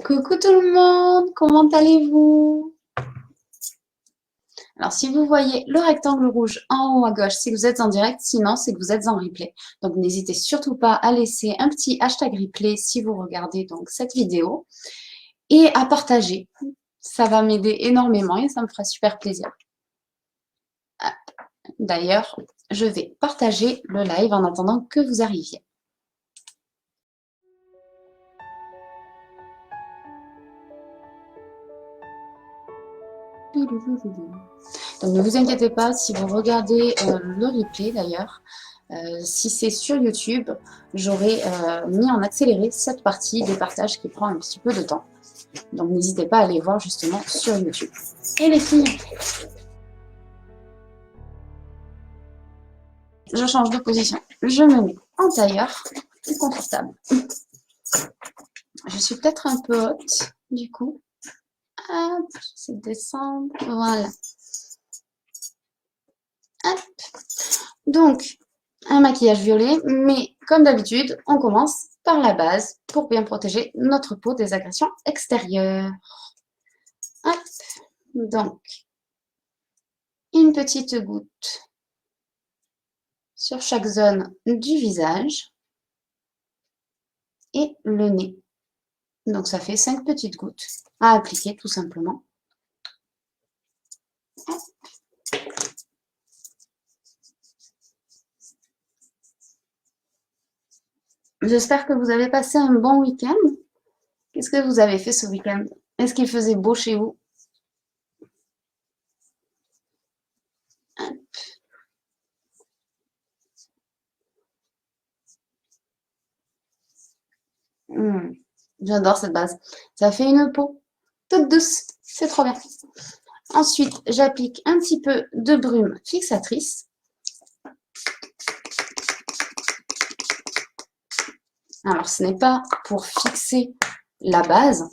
Coucou tout le monde, comment allez-vous? Alors, si vous voyez le rectangle rouge en haut à gauche, c'est que vous êtes en direct, sinon c'est que vous êtes en replay. Donc, n'hésitez surtout pas à laisser un petit hashtag replay si vous regardez donc cette vidéo et à partager. Ça va m'aider énormément et ça me fera super plaisir. D'ailleurs, je vais partager le live en attendant que vous arriviez. Donc, ne vous inquiétez pas si vous regardez le replay d'ailleurs. Si c'est sur YouTube, j'aurais mis en accéléré cette partie des partages qui prend un petit peu de temps. Donc n'hésitez pas à aller voir justement sur YouTube. Et les filles, je change de position. Je me mets en tailleur, plus confortable. Je suis peut-être un peu haute, du coup. Hop, j'essaie de descendre. Voilà. Hop. Donc, un maquillage violet, mais comme d'habitude, on commence par la base pour bien protéger notre peau des agressions extérieures. Hop. Donc, une petite goutte sur chaque zone du visage et le nez. Donc, ça fait 5 petites gouttes à appliquer tout simplement. J'espère que vous avez passé un bon week-end. Qu'est-ce que vous avez fait ce week-end? Est-ce qu'il faisait beau chez vous? J'adore cette base. Ça fait une peau toute douce. C'est trop bien. Ensuite, j'applique un petit peu de brume fixatrice. Alors, ce n'est pas pour fixer la base,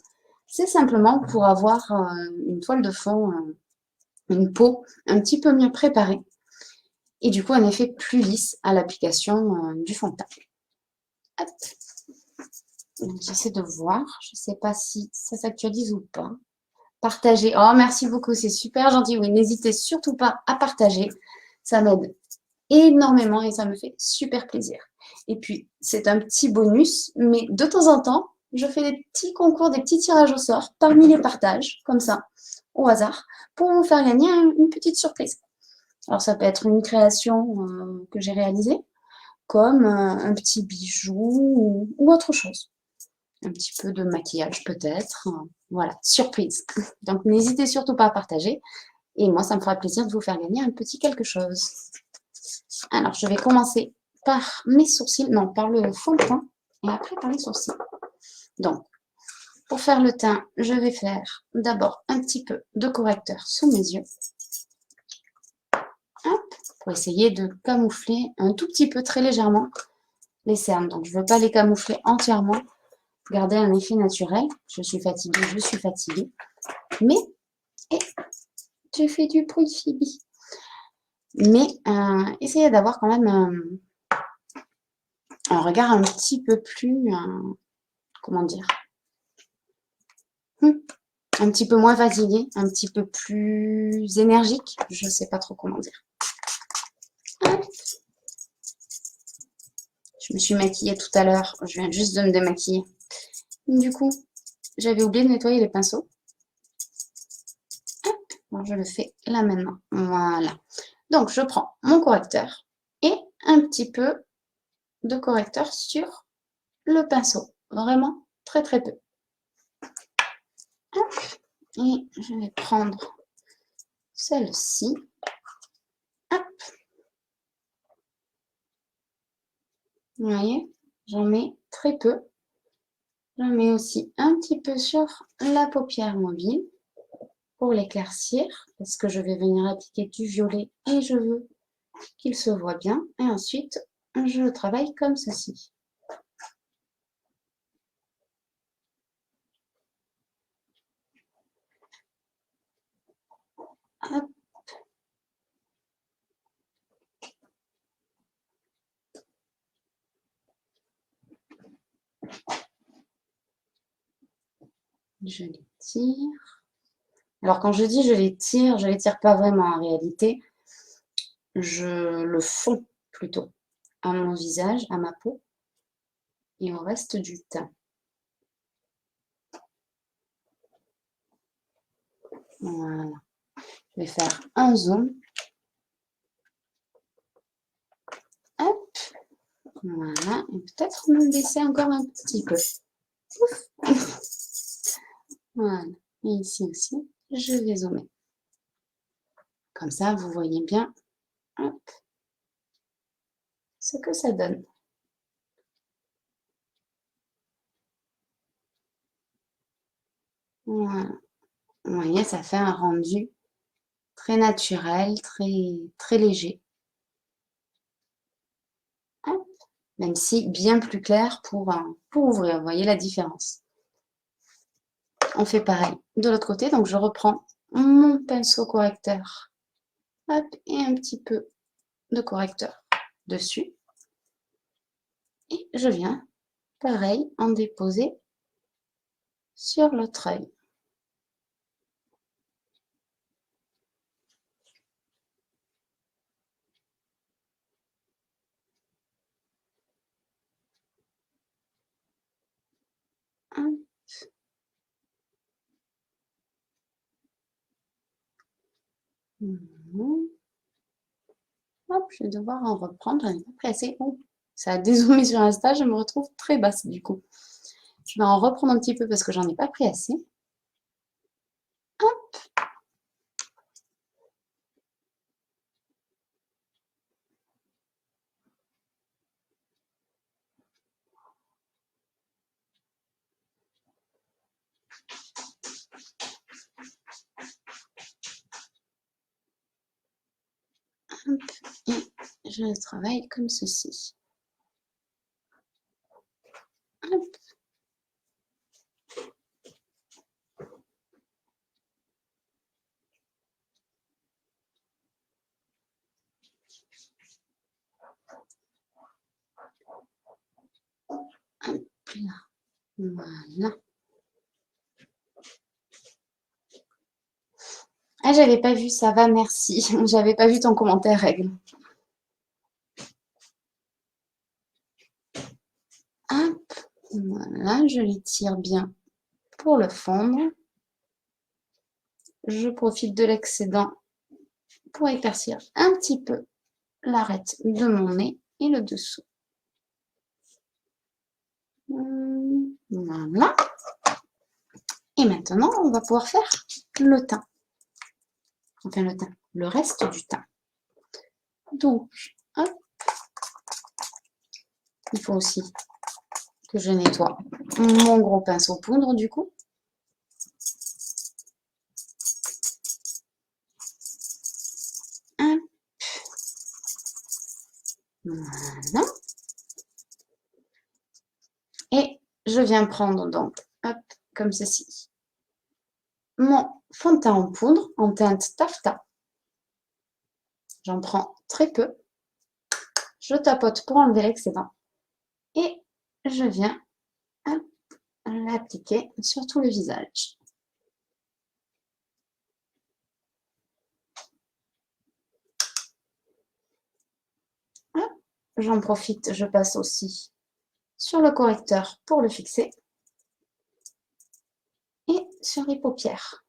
c'est simplement pour avoir une toile de fond, une peau un petit peu mieux préparée et du coup un effet plus lisse à l'application du fond de teint. J'essaie de voir, je ne sais pas si ça s'actualise ou pas. Partager, oh merci beaucoup, c'est super gentil, oui, n'hésitez surtout pas à partager, ça m'aide énormément et ça me fait super plaisir. Et puis, c'est un petit bonus, mais de temps en temps, je fais des petits concours, des petits tirages au sort parmi les partages, comme ça, au hasard, pour vous faire gagner une petite surprise. Alors, ça peut être une création que j'ai réalisée, comme un petit bijou ou autre chose. Un petit peu de maquillage peut-être. Voilà, surprise. Donc, n'hésitez surtout pas à partager. Et moi, ça me fera plaisir de vous faire gagner un petit quelque chose. Alors, je vais commencer par mes sourcils, non, par le fond de teint, et après par les sourcils. Donc, pour faire le teint, je vais faire d'abord un petit peu de correcteur sous mes yeux. Hop, pour essayer de camoufler un tout petit peu, très légèrement, les cernes. Donc, je ne veux pas les camoufler entièrement, garder un effet naturel. Je suis fatiguée. Mais, et, tu fais du bruit, Phoebe. Mais, essayez d'avoir quand même un regard un petit peu plus, comment dire, un petit peu moins fatigué, un petit peu plus énergique. Je ne sais pas trop comment dire. Hop. Je me suis maquillée tout à l'heure. Je viens juste de me démaquiller. Du coup, j'avais oublié de nettoyer les pinceaux. Hop. Bon, je le fais là maintenant. Voilà. Donc, je prends mon correcteur et un petit peu de correcteur sur le pinceau. Vraiment très très peu. Hop. Et je vais prendre celle-ci. Hop. Vous voyez, j'en mets très peu. Je mets aussi un petit peu sur la paupière mobile pour l'éclaircir parce que je vais venir appliquer du violet et je veux qu'il se voit bien. Et ensuite, je le travaille comme ceci. Hop. Je les tire. Alors, quand je dis je les tire pas vraiment en réalité. Je le fonds plutôt à mon visage, à ma peau et au reste du teint. Voilà. Je vais faire un zoom. Hop. Voilà. Et peut-être me laisser encore un petit peu. Ouf. Voilà. Et ici aussi, je vais zoomer. Comme ça, vous voyez bien hop, ce que ça donne. Voilà. Vous voyez, ça fait un rendu très naturel, très léger. Hop. Même si bien plus clair pour ouvrir. Vous voyez la différence. On fait pareil de l'autre côté. Donc, je reprends mon pinceau correcteur. Hop, et un petit peu de correcteur dessus. Et je viens, pareil, en déposer sur l'autre œil. Hop. Hop, je vais devoir en reprendre. J'en ai pas pris assez. Oh, ça a dézoomé sur Insta. Je me retrouve très basse du coup. Je vais en reprendre un petit peu parce que j'en ai pas pris assez. Hop. Hop. Et je travaille comme ceci. Hop. Hop là. Voilà. Ah, j'avais pas vu, ça va, merci. J'avais pas vu ton commentaire, Règle. Hop, voilà, je les tire bien pour le fondre. Je profite de l'excédent pour éclaircir un petit peu l'arête de mon nez et le dessous. Voilà. Et maintenant, on va pouvoir faire le teint. Enfin, le teint, le reste du teint. Donc, hop. Il faut aussi que je nettoie mon gros pinceau poudre, du coup. Hop. Voilà. Et je viens prendre donc, hop, comme ceci, mon fond de teint en poudre en teinte taffetas. J'en prends très peu. Je tapote pour enlever l'excédent. Et je viens l'appliquer sur tout le visage. J'en profite, je passe aussi sur le correcteur pour le fixer. Et sur les paupières.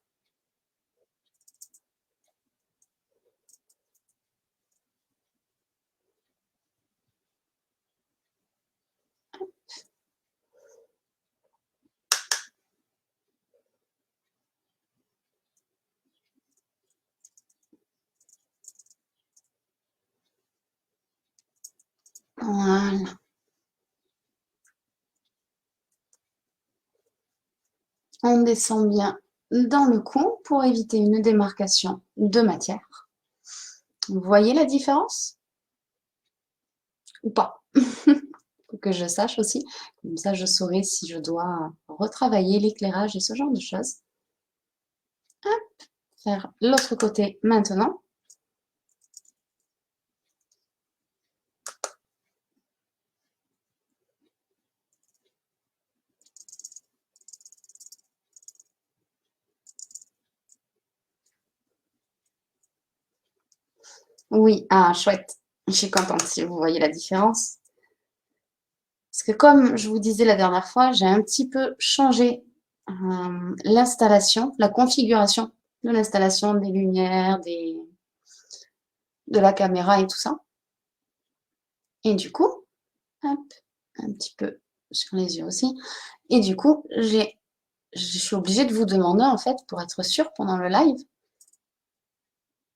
Voilà. On descend bien dans le cou pour éviter une démarcation de matière. Vous voyez la différence? Ou pas? Faut que je sache aussi. Comme ça, je saurai si je dois retravailler l'éclairage et ce genre de choses. Hop, faire l'autre côté maintenant. Oui, ah, chouette. Je suis contente si vous voyez la différence. Parce que comme je vous disais la dernière fois, j'ai un petit peu changé l'installation, la configuration de l'installation des lumières, de la caméra et tout ça. Et du coup, hop, un petit peu sur les yeux aussi. Et du coup, je suis obligée de vous demander, en fait, pour être sûre pendant le live,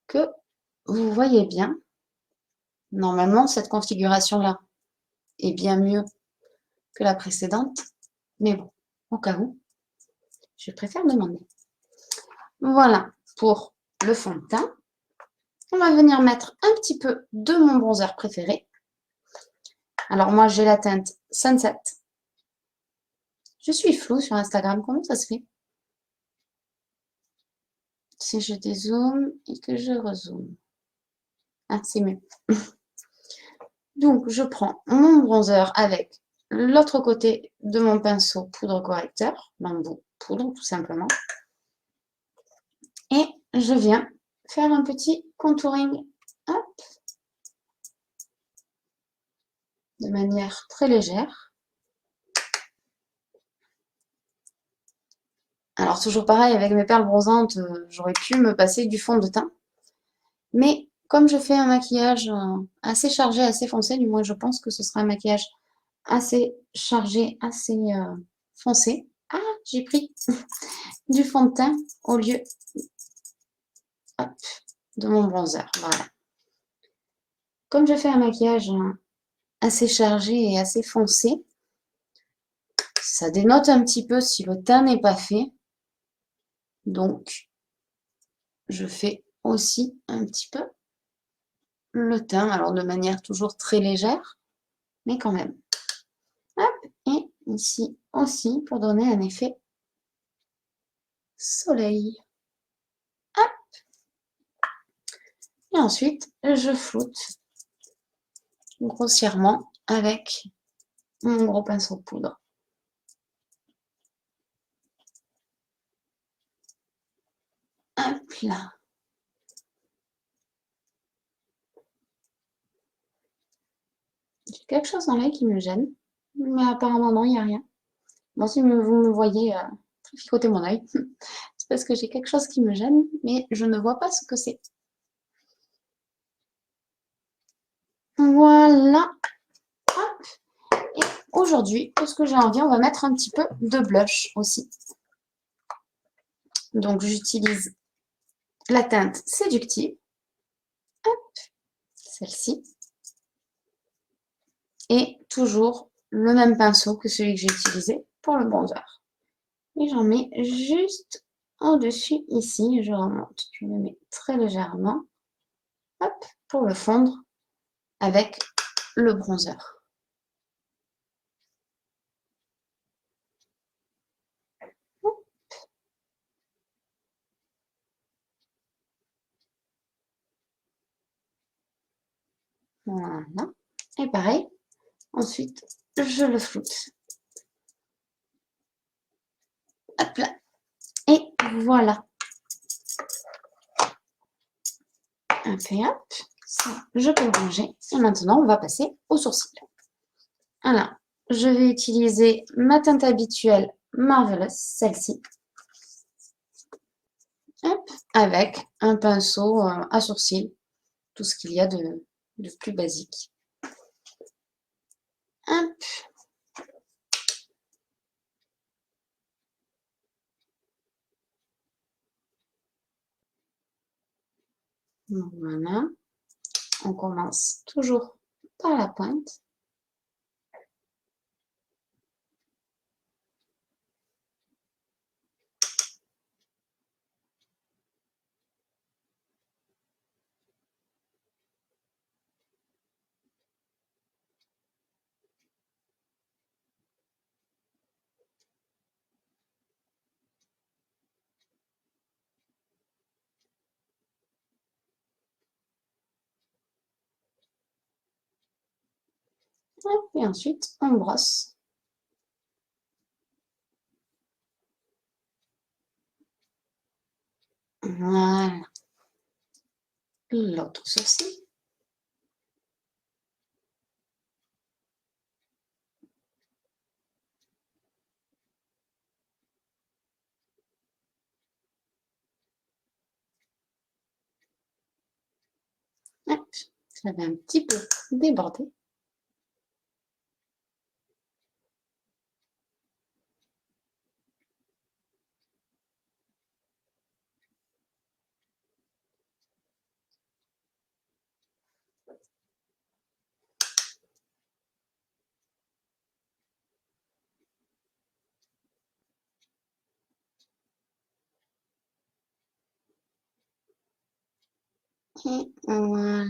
que vous voyez bien. Normalement, cette configuration-là est bien mieux que la précédente. Mais bon, au cas où, je préfère demander. Voilà pour le fond de teint. On va venir mettre un petit peu de mon bronzer préféré. Alors moi, j'ai la teinte Sunset. Je suis floue sur Instagram, comment ça se fait? Si je dézoome et que je rezoome. Ah, c'est mieux. Donc, je prends mon bronzer avec l'autre côté de mon pinceau poudre correcteur, l'embout poudre tout simplement. Et je viens faire un petit contouring, hop, de manière très légère. Alors, toujours pareil, avec mes perles bronzantes, j'aurais pu me passer du fond de teint. Mais comme je fais un maquillage assez chargé, assez foncé, du moins je pense que ce sera un maquillage assez chargé, assez foncé. Ah, j'ai pris du fond de teint au lieu hop, de mon bronzer. Voilà. Comme je fais un maquillage assez chargé et assez foncé, ça dénote un petit peu si le teint n'est pas fait. Donc, je fais aussi un petit peu le teint, alors de manière toujours très légère, mais quand même. Hop, et ici aussi pour donner un effet soleil. Hop. Et ensuite, je floute grossièrement avec mon gros pinceau poudre. Hop là. J'ai quelque chose dans l'œil qui me gêne, mais apparemment non, il n'y a rien. Bon, si vous me voyez tricoter mon œil, c'est parce que j'ai quelque chose qui me gêne, mais je ne vois pas ce que c'est. Voilà. Hop. Et aujourd'hui, parce que j'ai envie, on va mettre un petit peu de blush aussi. Donc, j'utilise la teinte séductive. Hop, celle-ci. Et toujours le même pinceau que celui que j'ai utilisé pour le bronzer. Et j'en mets juste au-dessus ici. Je remonte. Je le mets très légèrement. Hop, pour le fondre avec le bronzer. Voilà. Et pareil, ensuite, je le floute. Hop là. Et voilà. Impeccable. Ça, je peux le ranger. Et maintenant, on va passer aux sourcils. Alors, je vais utiliser ma teinte habituelle Marvelous, celle-ci. Hop, avec un pinceau à sourcils, tout ce qu'il y a de plus basique. Hop. Voilà. On commence toujours par la pointe. Hop, et ensuite, on brosse. Voilà. L'autre sourcil. Hop, j'avais un petit peu débordé. Et voilà.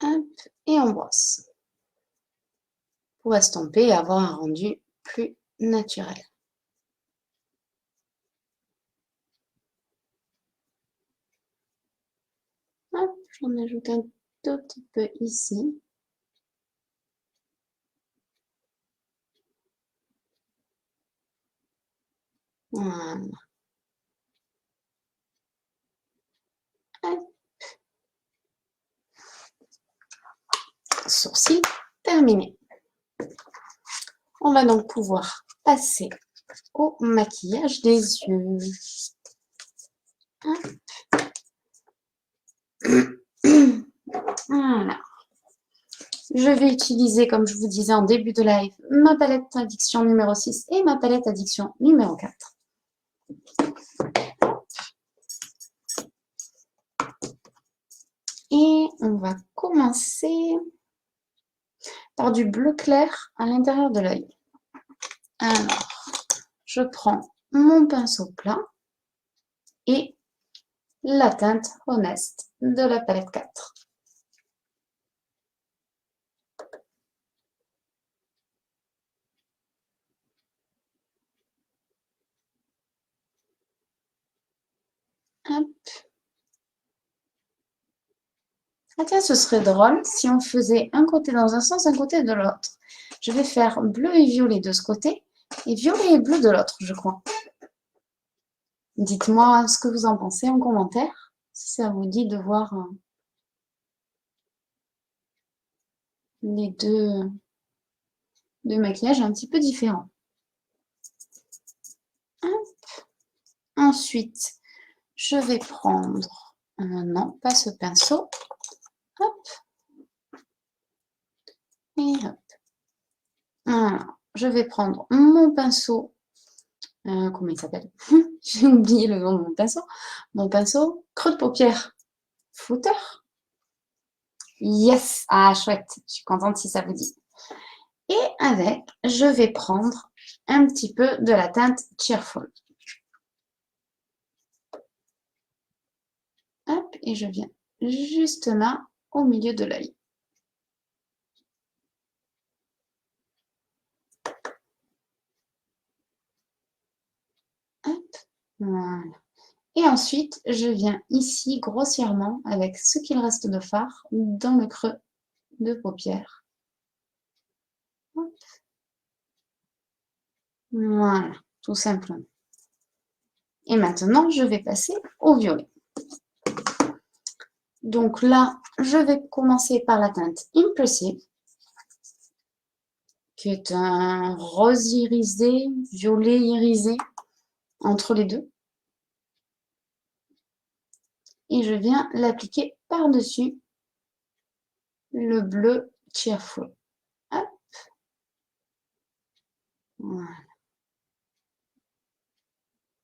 Hop, et on brosse. Pour estomper et avoir un rendu plus naturel. Hop, j'en ajoute un tout petit peu ici. Voilà. Hop. Sourcils terminé. On va donc pouvoir passer au maquillage des yeux. Voilà. Je vais utiliser, comme je vous disais en début de live, ma palette addiction numéro 6 et ma palette addiction numéro 4. Et on va commencer par du bleu clair à l'intérieur de l'œil. Alors, je prends mon pinceau plat et la teinte Honest de la palette 4. Hop. Ah tiens, ce serait drôle si on faisait un côté dans un sens, un côté de l'autre. Je vais faire bleu et violet de ce côté et violet et bleu de l'autre, je crois. Dites-moi ce que vous en pensez en commentaire, si ça vous dit de voir les deux maquillages un petit peu différents. Hop. Ensuite, je vais prendre, non, pas ce pinceau, hop, et hop. Voilà. Je vais prendre mon pinceau, comment il s'appelle? J'ai oublié le nom de mon pinceau creux de paupière, footer. Yes, ah chouette, je suis contente si ça vous dit. Et avec, je vais prendre un petit peu de la teinte Cheerful. Hop, et je viens juste là, au milieu de l'œil. Hop, voilà. Et ensuite, je viens ici grossièrement avec ce qu'il reste de fard dans le creux de paupière. Hop. Voilà, tout simplement. Et maintenant, je vais passer au violet. Donc là, je vais commencer par la teinte Impressive, qui est un rose irisé, violet irisé, entre les deux. Et je viens l'appliquer par-dessus le bleu Cheerful. Hop. Voilà.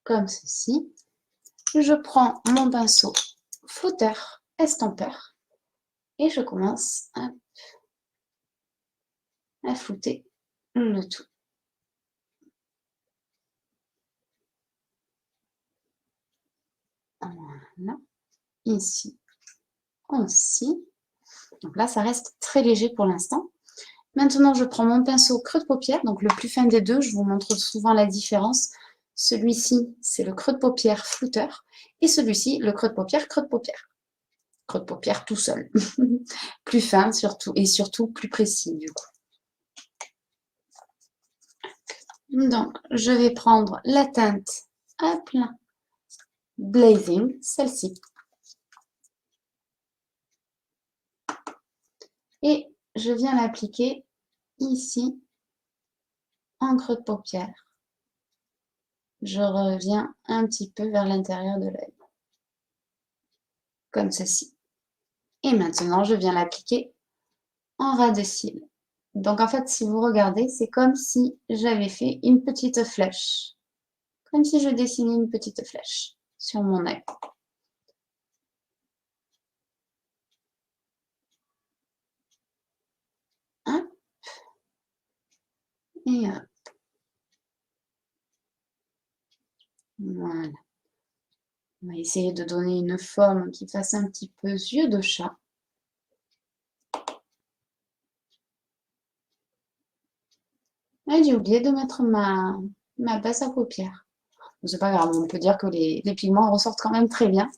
Comme ceci. Je prends mon pinceau footer estompeur et je commence à flouter le tout. Voilà. Ici aussi. Donc là, ça reste très léger pour l'instant. Maintenant, je prends mon pinceau creux de paupière, donc le plus fin des deux. Je vous montre souvent la différence. Celui-ci, c'est le creux de paupière flouter. Et celui-ci, le creux de paupière, creux de paupière. Creux de paupière tout seul. Plus fin surtout, et surtout plus précis du coup. Donc, je vais prendre la teinte à plein Blazing, celle-ci. Et je viens l'appliquer ici, en creux de paupière. je reviens un petit peu vers l'intérieur de l'œil, comme ceci. Et maintenant, je viens l'appliquer en ras de cils. Donc en fait, si vous regardez, c'est comme si j'avais fait une petite flèche. Comme si je dessinais une petite flèche sur mon œil. Hop. Et hop. Voilà. On va essayer de donner une forme qui fasse un petit peu yeux de chat. Et j'ai oublié de mettre ma base à paupières. Bon, c'est pas grave, on peut dire que les pigments ressortent quand même très bien.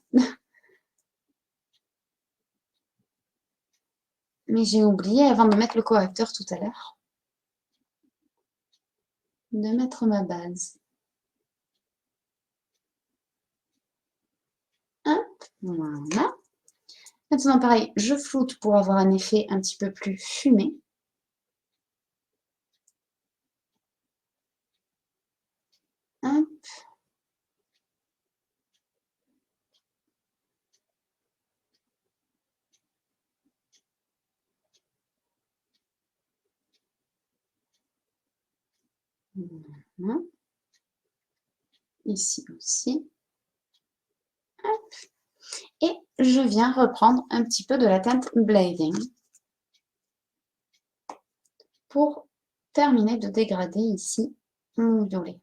Mais j'ai oublié, avant de mettre le correcteur tout à l'heure, de mettre ma base. Hop, voilà. Maintenant, pareil, je floute pour avoir un effet un petit peu plus fumé. Hop. Voilà. Ici aussi. Hop. Et je viens reprendre un petit peu de la teinte Blazing pour terminer de dégrader ici mon violet.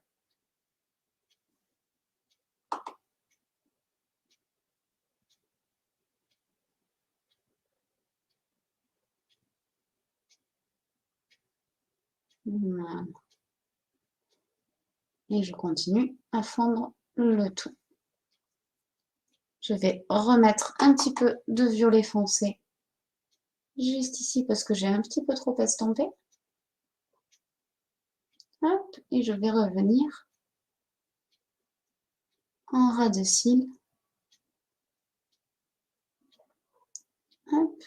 Voilà. Et je continue à fondre le tout. Je vais remettre un petit peu de violet foncé juste ici parce que j'ai un petit peu trop estompé. Hop, et je vais revenir en ras de cils. Hop.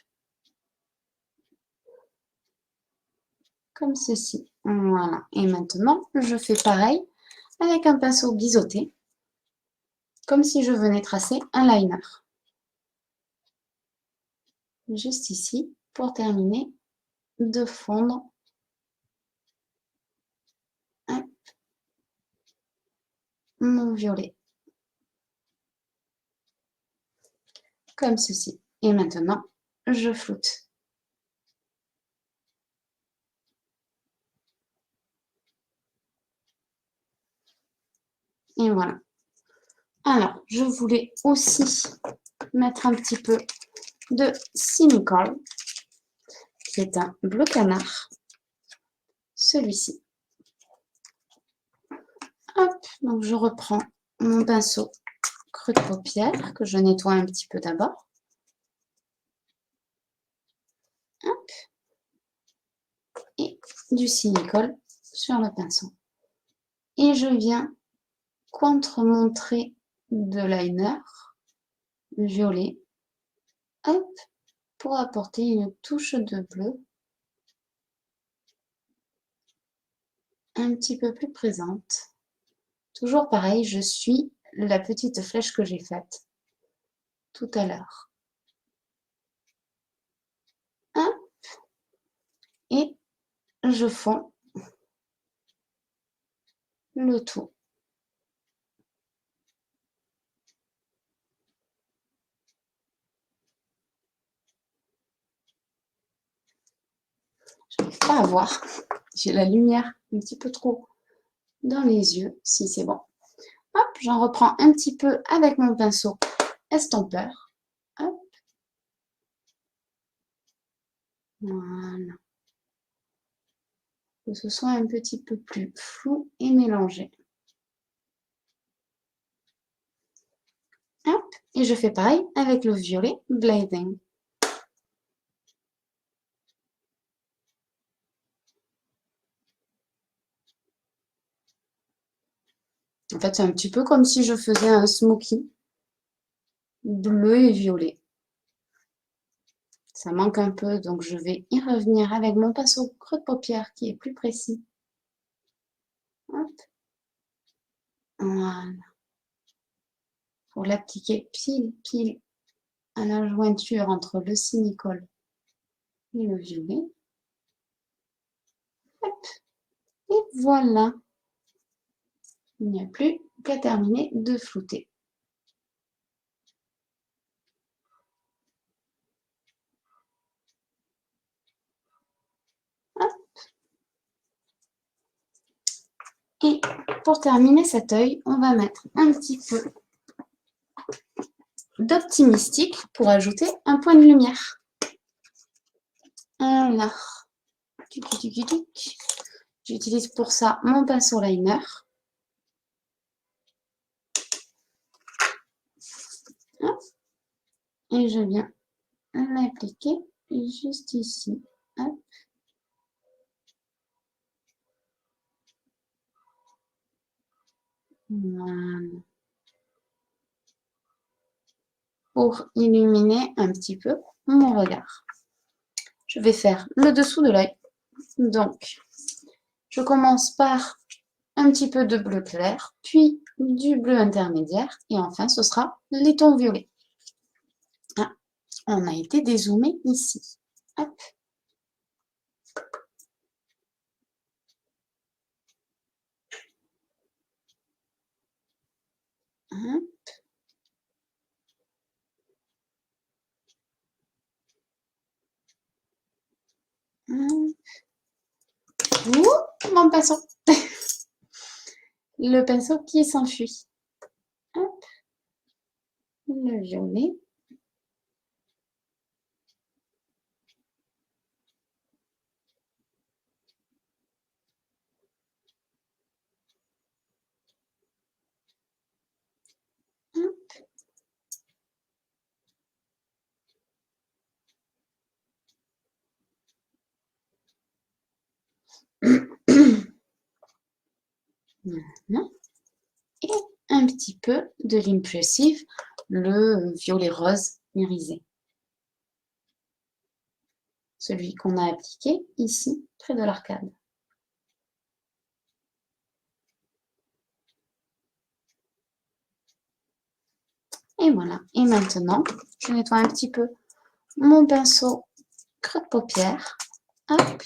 Comme ceci. Voilà. Et maintenant, je fais pareil avec un pinceau biseauté, comme si je venais tracer un liner. Juste ici, pour terminer de fondre mon violet. Comme ceci. Et maintenant, je floute. Et voilà. Alors, je voulais aussi mettre un petit peu de Cynical, qui est un bleu canard. Celui-ci. Hop, donc je reprends mon pinceau creux de paupière, que je nettoie un petit peu d'abord. Hop. Et du Cynical sur le pinceau. Et je viens contre mon trait de liner violet, hop, pour apporter une touche de bleu un petit peu plus présente. Toujours pareil, je suis la petite flèche que j'ai faite tout à l'heure. Et je fonds le tout. Je n'arrive pas à voir. J'ai la lumière un petit peu trop dans les yeux. Si, c'est bon. Hop, j'en reprends un petit peu avec mon pinceau estompeur. Hop. Voilà. Que ce soit un petit peu plus flou et mélangé. Hop. Et je fais pareil avec le violet Blazing. En fait, c'est un petit peu comme si je faisais un smoky bleu et violet. Ça manque un peu, donc je vais y revenir avec mon pinceau creux de paupière qui est plus précis. Hop. Voilà. Pour l'appliquer pile à la jointure entre le cinicole et le violet. Hop. Et voilà. Il n'y a plus qu'à terminer de flouter. Hop. Et pour terminer cet œil, on va mettre un petit peu d'optimistique pour ajouter un point de lumière. Voilà. J'utilise pour ça mon pinceau liner. Et je viens l'appliquer juste ici. Hop. Voilà. Pour illuminer un petit peu mon regard. Je vais faire le dessous de l'œil. Donc, je commence par un petit peu de bleu clair, puis du bleu intermédiaire, et enfin, ce sera les tons violets. Ah, on a été dézoomé ici. Hop. Hop. Ouh, mon pinceau. Le pinceau qui s'enfuit. Hop. Le violet. Voilà. Et un petit peu de l'Impressive, le violet rose irisé. Celui qu'on a appliqué ici, près de l'arcade. Et voilà. Et maintenant, je nettoie un petit peu mon pinceau creux de paupière. Hop.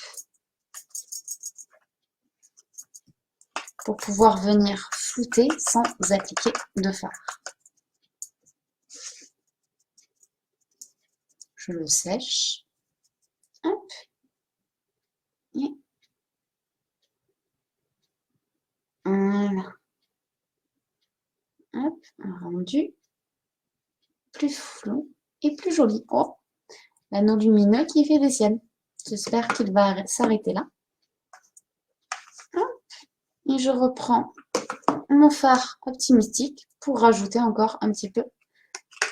Pour pouvoir venir flouter sans appliquer de fard. Je le sèche. Hop. Et voilà. Hop. Un rendu plus flou et plus joli. Oh, l'anneau lumineux qui fait des siennes. J'espère qu'il va s'arrêter là. Hop. Et je reprends mon fard optimistique pour rajouter encore un petit peu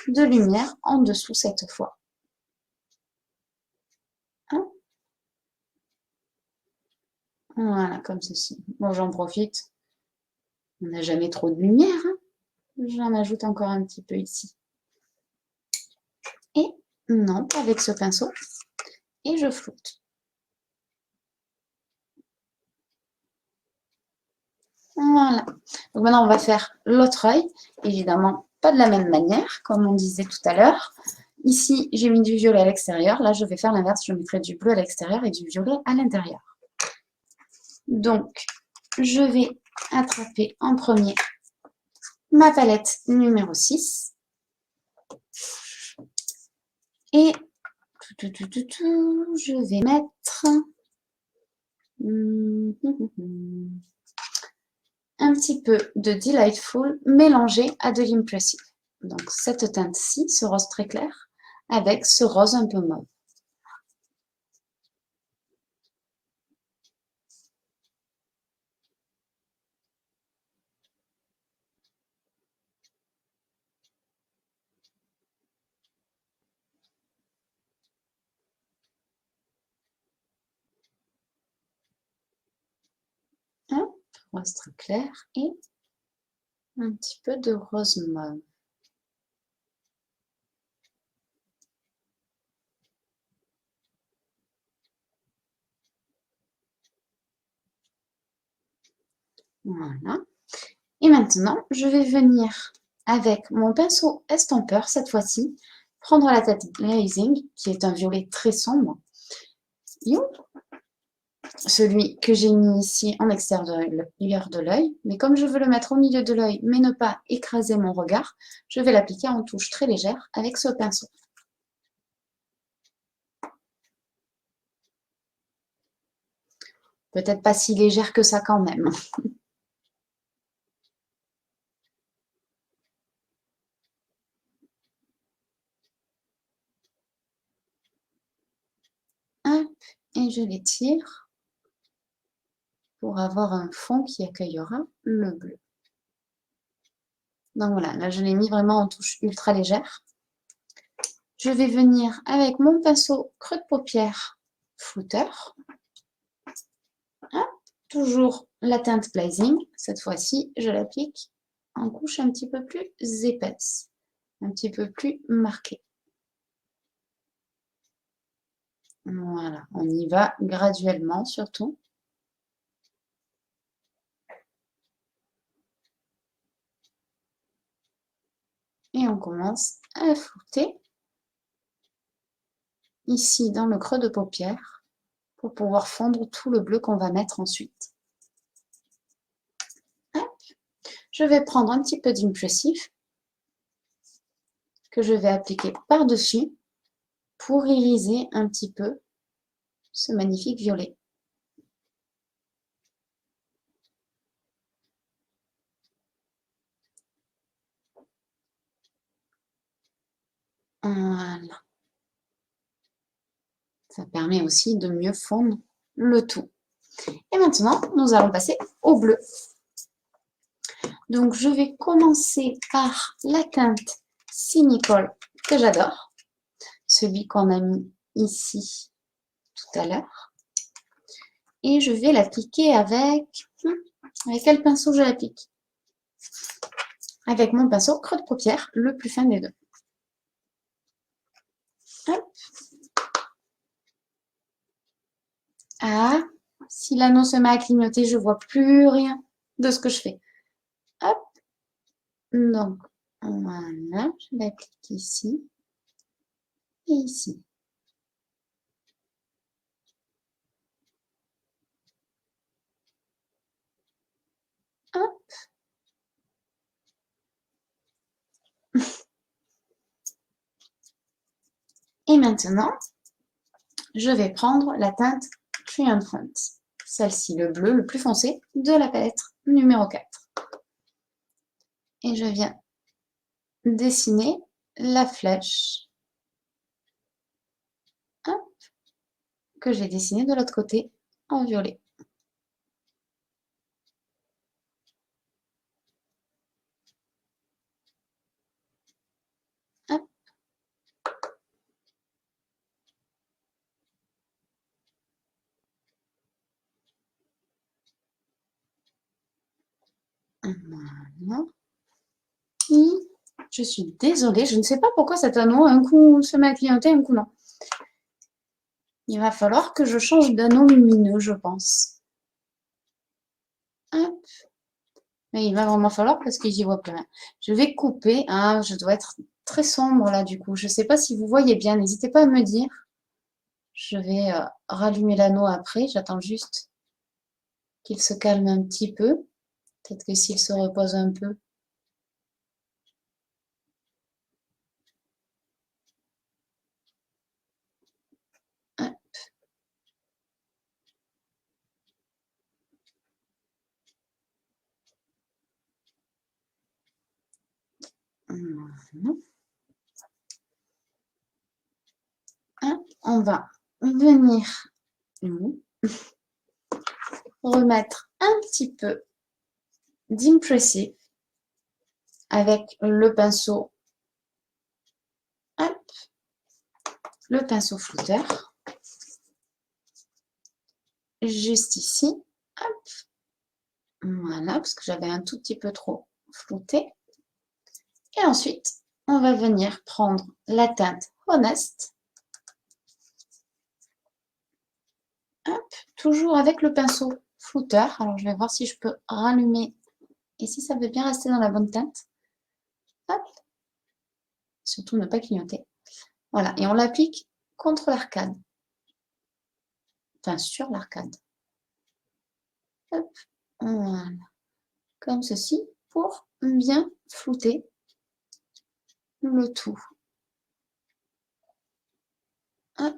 de lumière en dessous cette fois. Hop. Voilà, comme ceci. Bon, j'en profite. On n'a jamais trop de lumière. Hein. J'en ajoute encore un petit peu ici. Et non, avec ce pinceau. Et je floute. Voilà. Donc maintenant, on va faire l'autre œil. Évidemment, pas de la même manière, comme on disait tout à l'heure. Ici, j'ai mis du violet à l'extérieur. Là, je vais faire l'inverse. Je mettrai du bleu à l'extérieur et du violet à l'intérieur. Donc, je vais attraper en premier ma palette numéro 6. Et je vais mettre un petit peu de Delightful mélangé à de l'Impressive. Donc, cette teinte-ci, ce rose très clair, avec ce rose un peu mauve. Hop, rose très clair et un petit peu de rose mauve. Voilà. Et maintenant, je vais venir avec mon pinceau estampeur, cette fois-ci, prendre la tête Blazing, qui est un violet très sombre. Celui que j'ai mis ici en extérieur de l'œil. Mais comme je veux le mettre au milieu de l'œil, mais ne pas écraser mon regard, je vais l'appliquer en touche très légère avec ce pinceau. Peut-être pas si légère que ça quand même. Hop, et je l'étire pour avoir un fond qui accueillera le bleu. Donc voilà, là je l'ai mis vraiment en touche ultra légère. Je vais venir avec mon pinceau creux de paupière flouteur. Toujours la teinte Blazing. Cette fois-ci, je l'applique en couche un petit peu plus épaisse, un petit peu plus marquée. Voilà, on y va graduellement surtout. Et on commence à flouter ici dans le creux de paupière pour pouvoir fondre tout le bleu qu'on va mettre ensuite. Hop. Je vais prendre un petit peu d'impressif que je vais appliquer par-dessus pour iriser un petit peu ce magnifique violet. Voilà. Ça permet aussi de mieux fondre le tout. Et maintenant, nous allons passer au bleu. Donc, je vais commencer par la teinte Cynical que j'adore. Celui qu'on a mis ici tout à l'heure. Et je vais l'appliquer avec... Avec quel pinceau je l'applique? Avec mon pinceau creux de paupière, le plus fin des deux. Hop. Ah, si l'anneau se met à clignoter, je ne vois plus rien de ce que je fais. Hop. Donc, voilà, je l'applique ici et ici. Hop. Et maintenant, je vais prendre la teinte Triumphant. Celle-ci, le bleu le plus foncé de la palette numéro 4. Et je viens dessiner la flèche, hop, que j'ai dessinée de l'autre côté en violet. Hop. Voilà. Je suis désolée, je ne sais pas pourquoi cet anneau, un coup se met à clignoter, un coup non. Il va falloir que je change d'anneau lumineux, je pense. Hop. Mais il va vraiment falloir parce que j'y vois plus rien. Je vais couper. Ah, je dois être très sombre là du coup. Je ne sais pas si vous voyez bien. N'hésitez pas à me dire. Je vais rallumer l'anneau après. J'attends juste qu'il se calme un petit peu. Peut-être que s'il se repose un peu. Hop. Voilà. Hop. On va venir remettre un petit peu d'impressive avec le pinceau, hop, le pinceau flouteur, juste ici, hop, voilà, parce que j'avais un tout petit peu trop flouté. Et ensuite, on va venir prendre la teinte Honest, hop, toujours avec le pinceau flouteur. Alors, je vais voir si je peux rallumer Et si ça veut bien rester dans la bonne teinte, hop, surtout ne pas clignoter. Voilà, et on l'applique contre l'arcade. Enfin, sur l'arcade. Hop, voilà. Comme ceci, pour bien flouter le tout. Hop.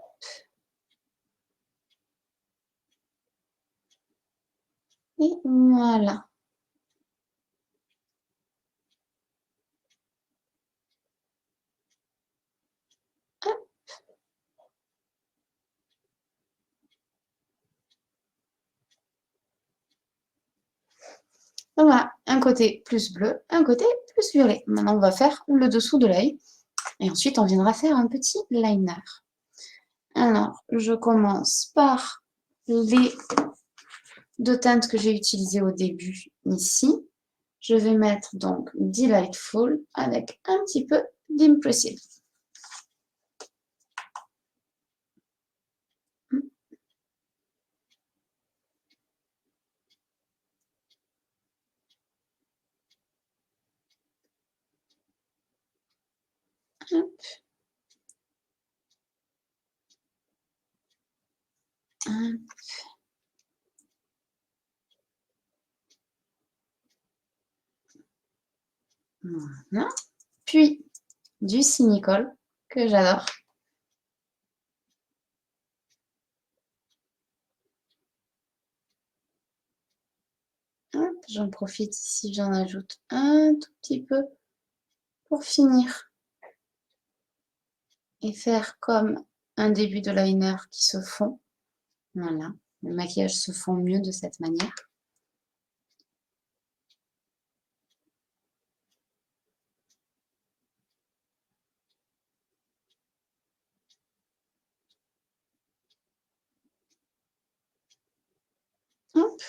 Et voilà. Hop. Voilà, un côté plus bleu, un côté plus violet. Maintenant, on va faire le dessous de l'œil. Et ensuite, on viendra faire un petit liner. Alors, je commence par les deux teintes que j'ai utilisées au début ici. Je vais mettre donc Delightful avec un petit peu d'Impressive. Hop. Hop. Voilà. Puis du Cynicol que j'adore. J'en profite ici, j'en ajoute un tout petit peu pour finir et faire comme un début de liner qui se fond. Voilà, le maquillage se fond mieux de cette manière. Hop.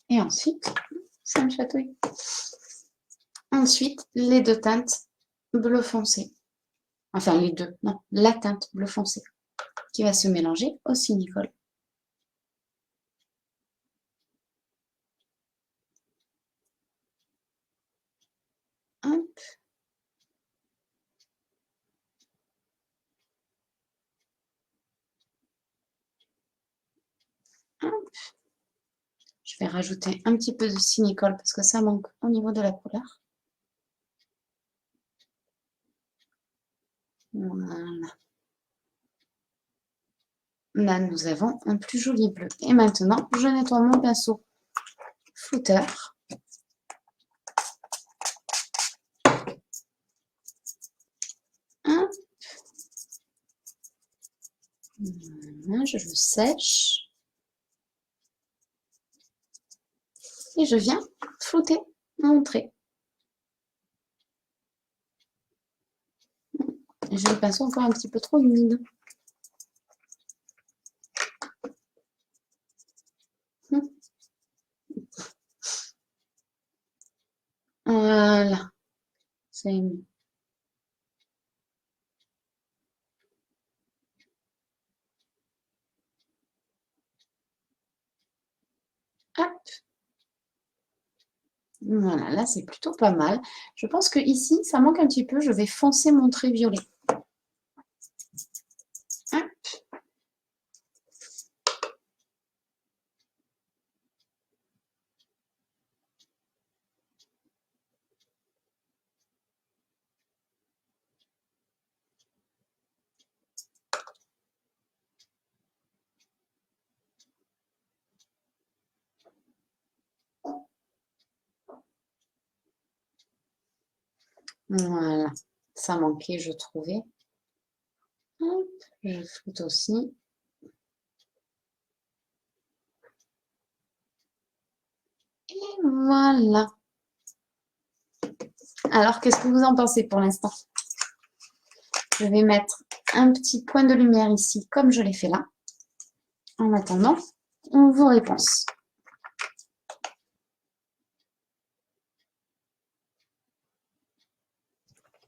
Et ensuite, ça me chatouille. Ensuite, les deux teintes bleu foncé. Enfin, les deux, non, la teinte bleu foncé qui va se mélanger au Cynicol. Hop. Hop. Je vais rajouter un petit peu de Cynicol parce que ça manque au niveau de la couleur. Voilà. Là, nous avons un plus joli bleu. Et maintenant, je nettoie mon pinceau flouteur. Hop. Voilà, je le sèche. Et je viens flouter mon trait. J'ai le pinceau encore un petit peu trop humide. Voilà. C'est mieux. Hop. Voilà, là c'est plutôt pas mal. Je pense que ici, ça manque un petit peu. Je vais foncer mon trait violet. Hop. Voilà. Ça manquait, je trouvais. Hop. Je floute aussi. Et voilà. Alors, qu'est-ce que vous en pensez pour l'instant? Je vais mettre un petit point de lumière ici, comme je l'ai fait là. En attendant, vos réponses.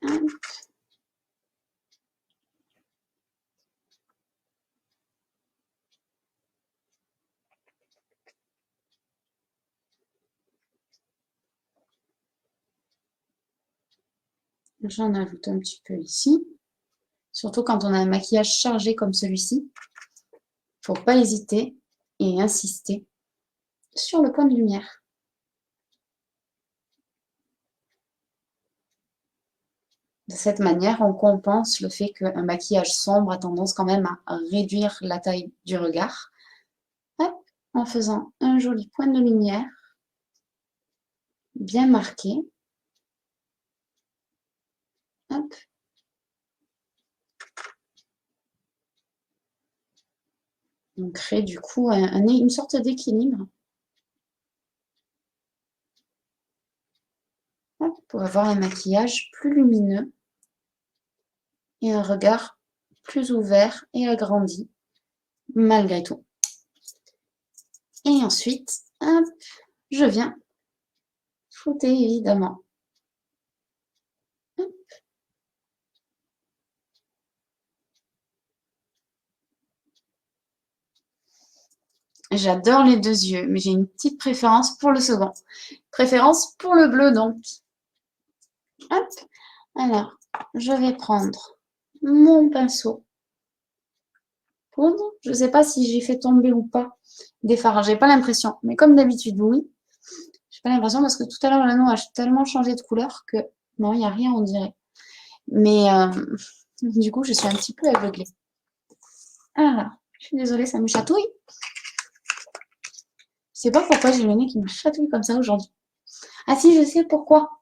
Hop. J'en ajoute un petit peu ici. Surtout quand on a un maquillage chargé comme celui-ci. Il ne faut pas hésiter et insister sur le point de lumière. De cette manière, on compense le fait qu'un maquillage sombre a tendance quand même à réduire la taille du regard. Hop, en faisant un joli point de lumière bien marqué. Hop. On crée du coup une sorte d'équilibre pour avoir un maquillage plus lumineux et un regard plus ouvert et agrandi malgré tout. Et ensuite, hop, je viens flouter évidemment. Hop. J'adore les deux yeux, mais j'ai une petite préférence pour le second. Préférence pour le bleu donc. Hop. Alors, je vais prendre mon pinceau poudre. Je ne sais pas si j'ai fait tomber ou pas des fards. J'ai pas l'impression, mais comme d'habitude, oui. J'ai pas l'impression parce que tout à l'heure, l'anneau a tellement changé de couleur que non, il n'y a rien, on dirait. Mais du coup, je suis un petit peu aveuglée. Alors, je suis désolée, ça me chatouille. Je sais pas pourquoi j'ai le nez qui me chatouille comme ça aujourd'hui. Ah si, je sais pourquoi.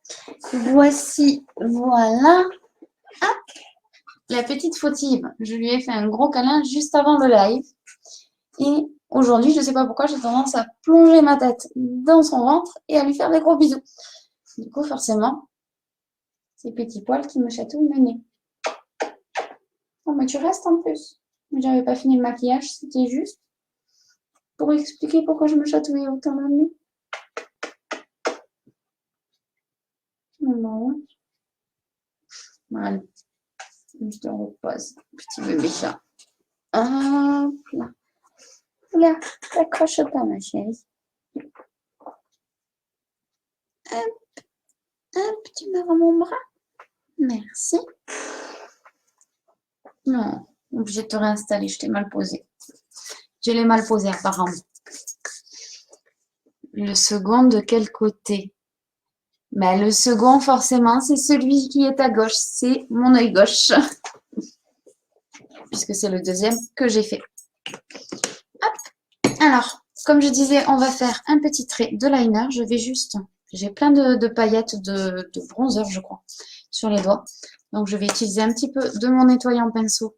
Voici, voilà. Hop, la petite fautive. Je lui ai fait un gros câlin juste avant le live. Et aujourd'hui, je ne sais pas pourquoi, j'ai tendance à plonger ma tête dans son ventre et à lui faire des gros bisous. Du coup, forcément, ces petits poils qui me chatouillent le nez. Oh, mais tu restes en plus. J'avais pas fini le maquillage, c'était juste pour expliquer pourquoi je me chatouillais autant le nez. Non. Voilà. Je te repose, petit bébé chat. Hop là. Là, t'accroches pas, ma chérie. Hop, hop, tu me rends mon bras. Merci. Non, obligé de te réinstaller, je t'ai mal posé. Je l'ai mal posé apparemment. Le second de quel côté? Ben, le second, forcément, c'est celui qui est à gauche. C'est mon œil gauche. Puisque c'est le deuxième que j'ai fait. Hop. Alors, comme je disais, on va faire un petit trait de liner. Je vais juste... J'ai plein de paillettes de bronzer, je crois, sur les doigts. Donc, je vais utiliser un petit peu de mon nettoyant pinceau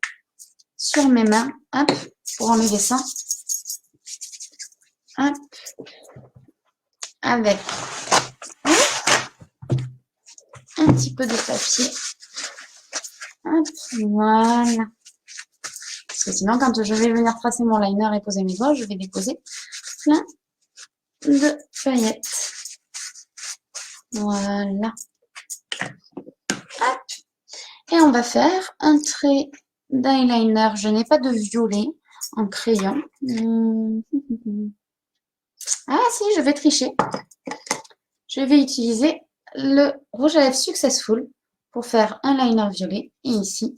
sur mes mains. Hop, pour enlever ça. Hop. Avec un petit peu de papier. Hop, voilà. Parce que sinon, quand je vais venir tracer mon liner et poser mes doigts, je vais déposer plein de paillettes. Voilà. Hop. Et on va faire un trait d'eyeliner. Je n'ai pas de violet en crayon. Ah si, je vais tricher. Je vais utiliser le rouge à lèvres Successful pour faire un liner violet. Et ici,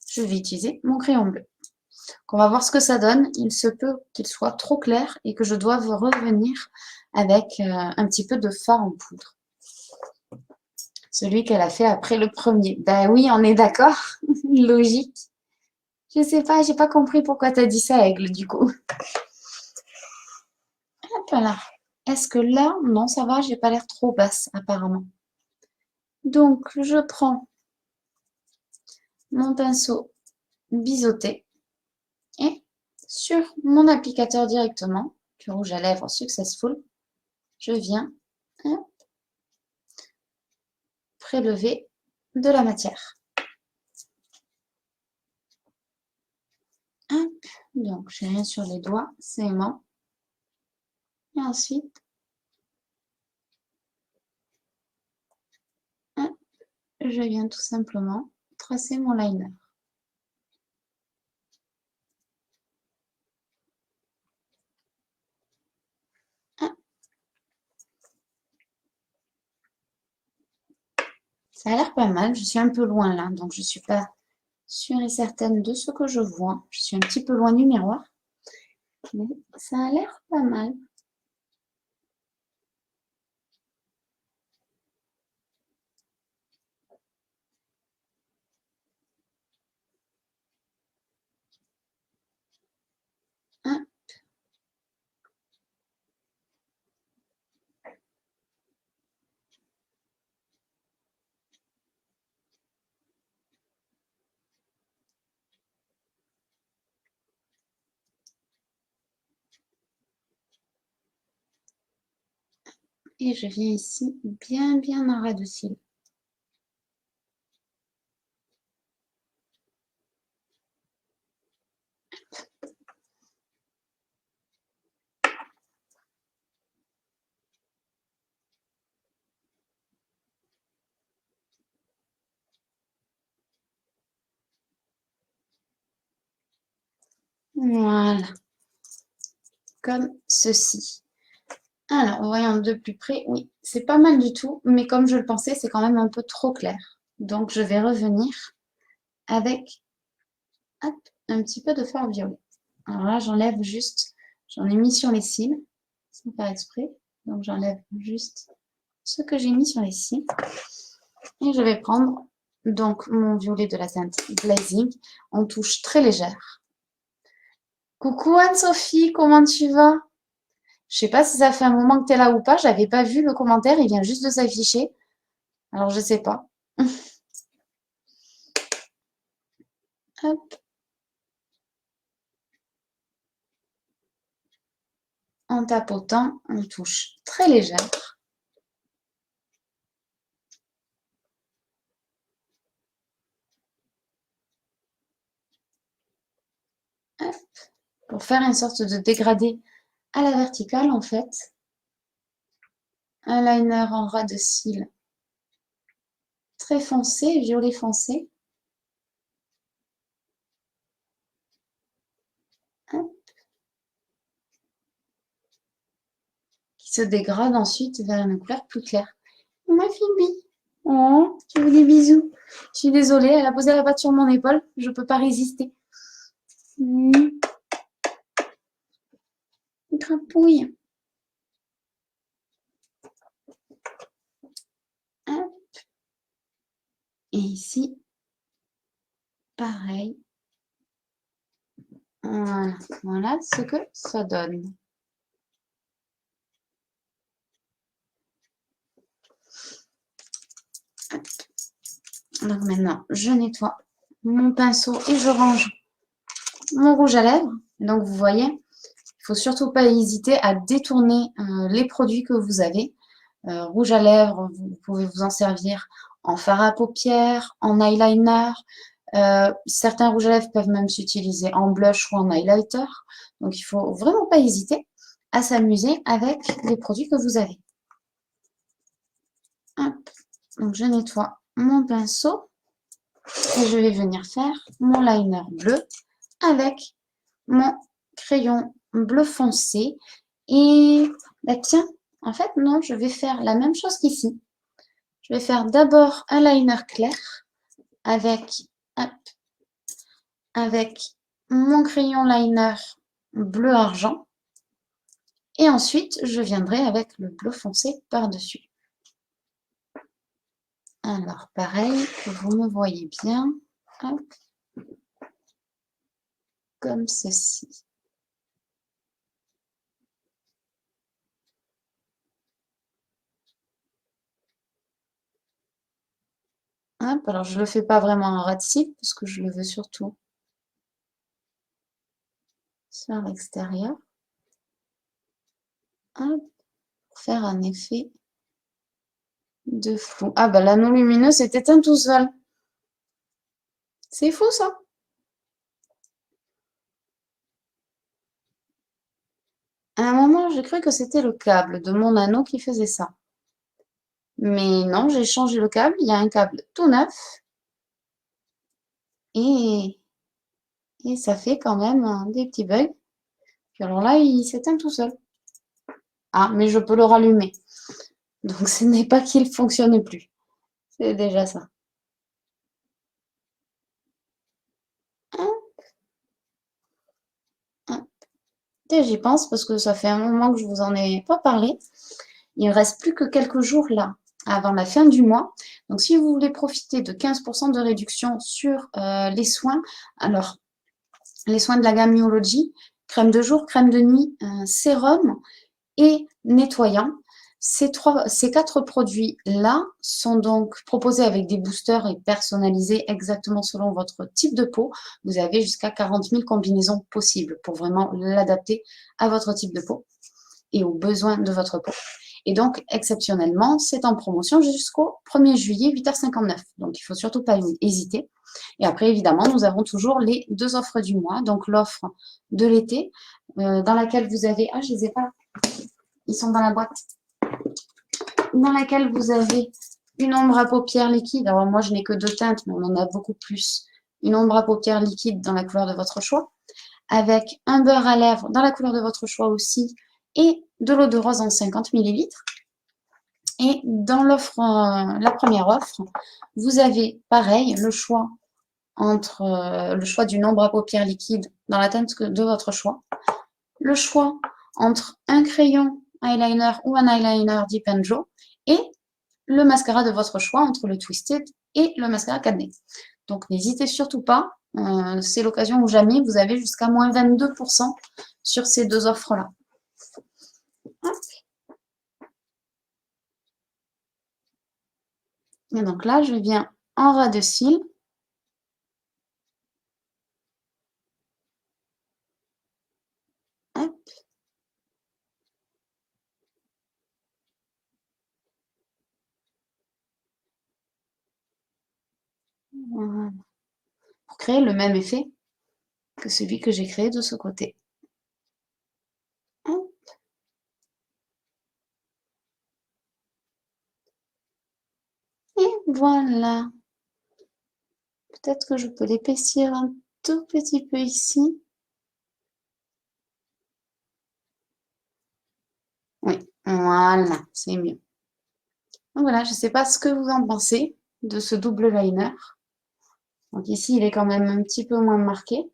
je vais utiliser mon crayon bleu. Donc, on va voir ce que ça donne. Il se peut qu'il soit trop clair et que je doive revenir avec un petit peu de fard en poudre. Celui qu'elle a fait après le premier. Ben oui, on est d'accord. Logique. Je sais pas, j'ai pas compris pourquoi tu as dit ça, Aigle, du coup. Hop là. Est-ce que là, non, ça va, j'ai pas l'air trop basse, apparemment. Donc, je prends mon pinceau biseauté et sur mon applicateur directement, du rouge à lèvres Successful, je viens prélever de la matière. Hop, donc j'ai rien sur les doigts, c'est aimant. Et ensuite, hop, je viens tout simplement tracer mon liner. Ça a l'air pas mal. Je suis un peu loin là, donc je ne suis pas sûre et certaine de ce que je vois. Je suis un petit peu loin du miroir, mais ça a l'air pas mal. Hein. Et je viens ici bien en ras de cils. Voilà, comme ceci. Alors, voyons de plus près. Oui, c'est pas mal du tout, mais comme je le pensais, c'est quand même un peu trop clair. Donc, je vais revenir avec hop, un petit peu de fard violet. Alors là, j'enlève juste, j'en ai mis sur les cils, sans faire exprès. Donc, j'enlève juste ce que j'ai mis sur les cils. Et je vais prendre donc mon violet de la teinte Blazing en touche très légère. Coucou Anne-Sophie, comment tu vas? Je sais pas si ça fait un moment que tu es là ou pas, j'avais pas vu le commentaire, il vient juste de s'afficher. Alors je sais pas. Hop. En tapotant, on touche très légère. Hop. Pour faire une sorte de dégradé à la verticale en fait. Un liner en ras de cils très foncé, violet foncé. Hop. Qui se dégrade ensuite vers une couleur plus claire. Ma Phoebe. Oh, tu veux des bisous. Je suis désolée, elle a posé la patte sur mon épaule. Je ne peux pas résister. Crapouille. Hop. Et ici, pareil. Voilà, voilà ce que ça donne. Donc maintenant, je nettoie mon pinceau et je range mon rouge à lèvres. Donc vous voyez, il ne faut surtout pas hésiter à détourner les produits que vous avez. Rouge à lèvres, vous pouvez vous en servir en fard à paupières, en eyeliner. Certains rouges à lèvres peuvent même s'utiliser en blush ou en highlighter. Donc il ne faut vraiment pas hésiter à s'amuser avec les produits que vous avez. Hop. Donc je nettoie mon pinceau et je vais venir faire mon liner bleu avec mon crayon bleu foncé. Et bah tiens, en fait non, je vais faire la même chose qu'ici. Je vais faire d'abord un liner clair avec, hop, avec mon crayon liner bleu argent. Et ensuite, je viendrai avec le bleu foncé par-dessus. Alors, pareil, que vous me voyez bien. Hop, comme ceci. Hop, alors, je ne le fais pas vraiment en ras de cils, parce que je le veux surtout sur l'extérieur. Hop, pour faire un effet de flou. Ah, bah l'anneau lumineux s'est éteint tout seul. C'est fou, ça. À un moment, j'ai cru que c'était le câble de mon anneau qui faisait ça. Mais non, j'ai changé le câble. Il y a un câble tout neuf. Et ça fait quand même des petits bugs. Puis alors là, il s'éteint tout seul. Ah, mais je peux le rallumer. Donc, ce n'est pas qu'il ne fonctionne plus. C'est déjà ça. Et j'y pense parce que ça fait un moment que je vous en ai pas parlé. Il ne reste plus que quelques jours là, avant la fin du mois. Donc, si vous voulez profiter de 15% de réduction sur les soins, alors, les soins de la gamme Myology, crème de jour, crème de nuit, sérum et nettoyant. Ces 4 produits-là sont donc proposés avec des boosters et personnalisés exactement selon votre type de peau. Vous avez jusqu'à 40 000 combinaisons possibles pour vraiment l'adapter à votre type de peau et aux besoins de votre peau. Et donc, exceptionnellement, c'est en promotion jusqu'au 1er juillet, 8h59. Donc, il ne faut surtout pas hésiter. Et après, évidemment, nous avons toujours les 2 offres du mois. Donc, l'offre de l'été, dans laquelle vous avez... Ah, je ne les ai pas. Ils sont dans la boîte. Dans laquelle vous avez une ombre à paupières liquide. Alors, moi, je n'ai que 2 teintes, mais on en a beaucoup plus. Une ombre à paupières liquide dans la couleur de votre choix. Avec un beurre à lèvres dans la couleur de votre choix aussi. Et de l'eau de rose en 50 ml. Et dans l'offre, la première offre, vous avez pareil le choix entre le choix d'une ombre à paupières liquide dans la teinte de votre choix, le choix entre un crayon eyeliner ou un eyeliner Dip and Joe et le mascara de votre choix entre le Twisted et le mascara 4D. Donc n'hésitez surtout pas, c'est l'occasion ou jamais, vous avez jusqu'à moins 22% sur ces 2 offres-là. Et donc là, je viens en ras de cils. Hop. Voilà. Pour créer le même effet que celui que j'ai créé de ce côté. Hop. Et voilà. Peut-être que je peux l'épaissir un tout petit peu ici. Oui, voilà, c'est mieux. Donc voilà, je ne sais pas ce que vous en pensez de ce double liner. Donc ici, il est quand même un petit peu moins marqué.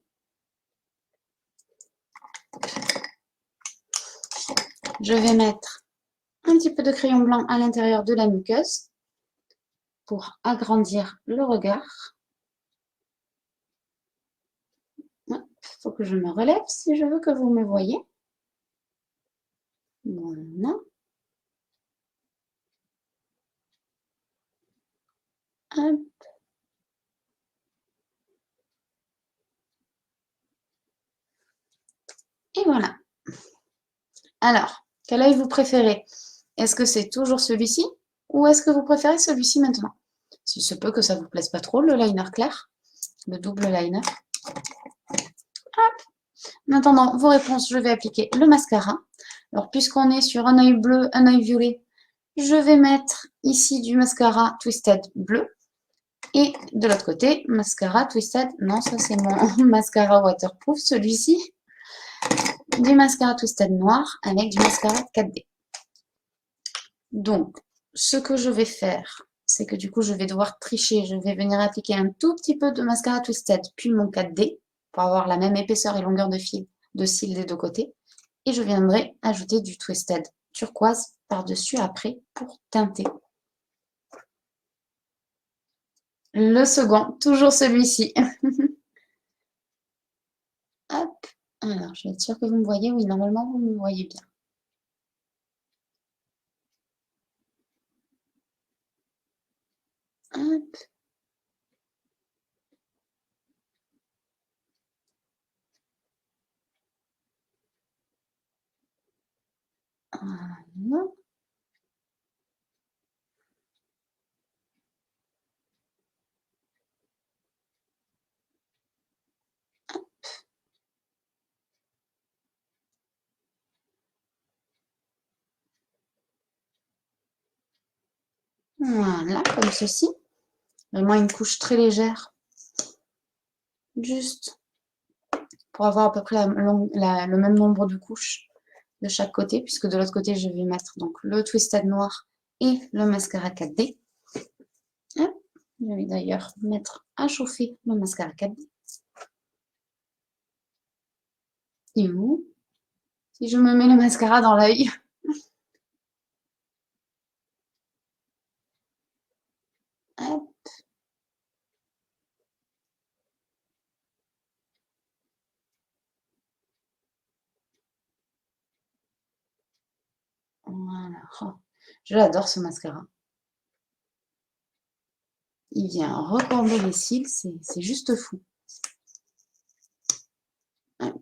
Je vais mettre un petit peu de crayon blanc à l'intérieur de la muqueuse pour agrandir le regard. Il faut que je me relève si je veux que vous me voyez. Voilà. Hop. Et voilà. Alors, quel œil vous préférez? Est-ce que c'est toujours celui-ci ou est-ce que vous préférez celui-ci maintenant? Il se peut que ça ne vous plaise pas trop, le liner clair, le double liner. Hop. En attendant vos réponses, je vais appliquer le mascara. Alors, puisqu'on est sur un œil bleu, un œil violet, je vais mettre ici du mascara Twisted bleu. Et de l'autre côté, mascara Twisted, non, ça c'est mon mascara waterproof, celui-ci. Du mascara Twisted noir avec du mascara 4D. Donc, ce que je vais faire, c'est que du coup, je vais devoir tricher. Je vais venir appliquer un tout petit peu de mascara Twisted, puis mon 4D, pour avoir la même épaisseur et longueur de cils des 2 côtés. Et je viendrai ajouter du Twisted turquoise par-dessus après pour teinter. Le second, toujours celui-ci. Hop. Alors, je vais être sûre que vous me voyez. Oui, normalement, vous me voyez bien. Hop. Voilà. Voilà, comme ceci. Vraiment une couche très légère. Juste pour avoir à peu près le même nombre de couches de chaque côté, puisque de l'autre côté, je vais mettre donc le Twisted noir et le mascara 4D. Je vais d'ailleurs mettre à chauffer le mascara 4D. Et où? Si je me mets le mascara dans l'œil. Hop. Voilà. Oh, je l'adore ce mascara. Il vient recourber les cils, c'est juste fou. Hop.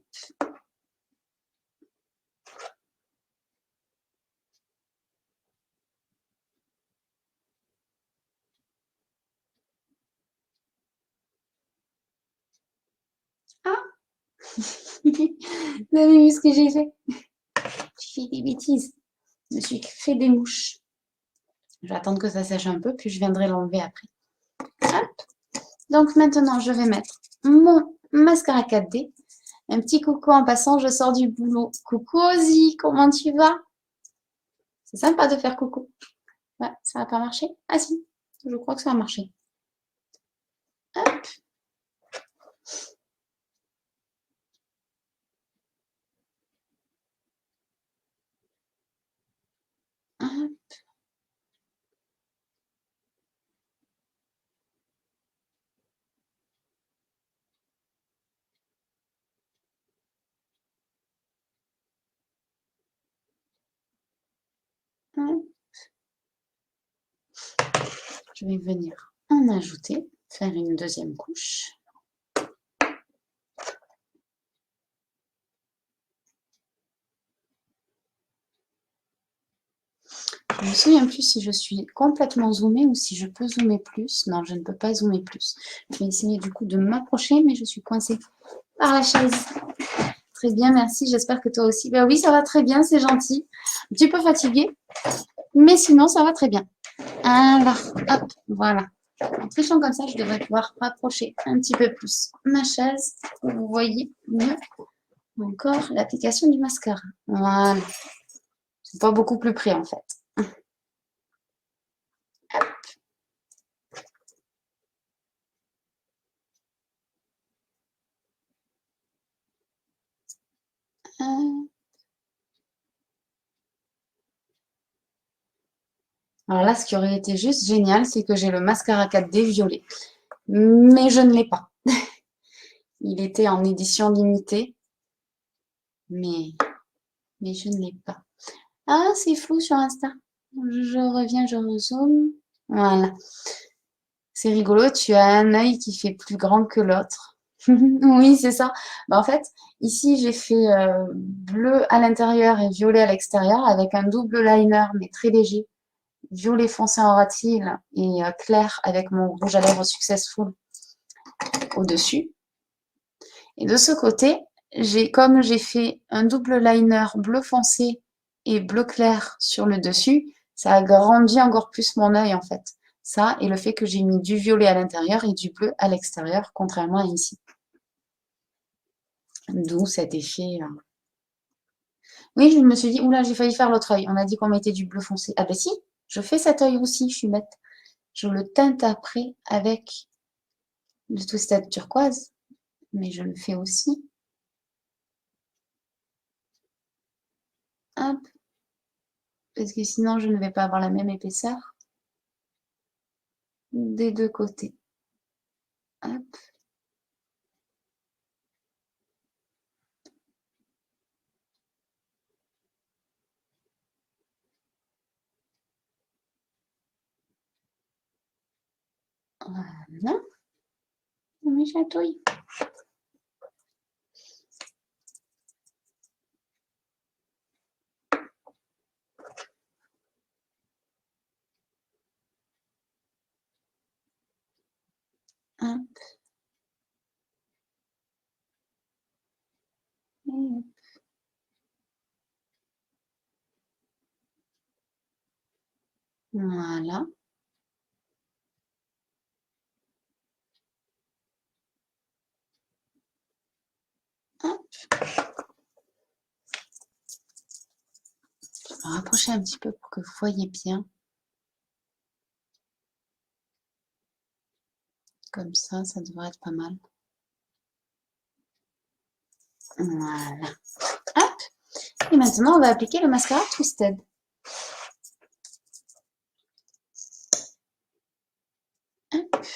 Ah. Vous avez vu ce que j'ai fait? J'ai fait des bêtises. Je me suis fait des mouches. Je vais attendre que ça sèche un peu, puis je viendrai l'enlever après. Hop. Donc maintenant, je vais mettre mon mascara 4D. Un petit coucou en passant, je sors du boulot. Coucou Ozzy, comment tu vas? C'est sympa de faire coucou. Ouais, ça n'a pas marché? Ah si, je crois que ça a marché. Hop. Hop. Hop. Je vais venir en ajouter, faire une deuxième couche. Je ne me souviens plus si je suis complètement zoomée ou si je peux zoomer plus. Non, je ne peux pas zoomer plus. Je vais essayer du coup de m'approcher, mais je suis coincée par la chaise. Très bien, merci. J'espère que toi aussi. Ben oui, ça va très bien, c'est gentil. Un petit peu fatiguée, mais sinon, ça va très bien. Alors, hop, voilà. En trichant comme ça, je devrais pouvoir rapprocher un petit peu plus ma chaise pour que vous voyez mieux encore l'application du mascara. Voilà. C'est pas beaucoup plus près en fait. Alors là, ce qui aurait été juste génial, c'est que j'ai le mascara 4D violet. Mais je ne l'ai pas. Il était en édition limitée, mais, mais je ne l'ai pas. Ah, c'est flou sur Insta. Je reviens, je rezoome. Voilà. C'est rigolo, tu as un œil qui fait plus grand que l'autre. Oui, c'est ça. Bah, en fait, ici, j'ai fait bleu à l'intérieur et violet à l'extérieur avec un double liner, mais très léger. Violet foncé en rat et clair avec mon rouge à lèvres Successful au-dessus. Et de ce côté, comme j'ai fait un double liner bleu foncé et bleu clair sur le dessus, ça a grandi encore plus mon œil en fait. Ça et le fait que j'ai mis du violet à l'intérieur et du bleu à l'extérieur, contrairement à ici. D'où cet effet. Oui, je me suis dit, oula, j'ai failli faire l'autre œil. On a dit qu'on mettait du bleu foncé. Ah ben si, je fais cet œil aussi, je suis bête. Je le teinte après avec le Twisted Turquoise, mais je le fais aussi. Hop, parce que sinon je ne vais pas avoir la même épaisseur des deux côtés. Hop. Voilà. On chatouille. Hop. Voilà. Hop. Je vais me rapprocher un petit peu pour que vous voyez bien. Comme ça devrait être pas mal. Voilà. Hop. Et maintenant, on va appliquer le mascara Twisted. Hop.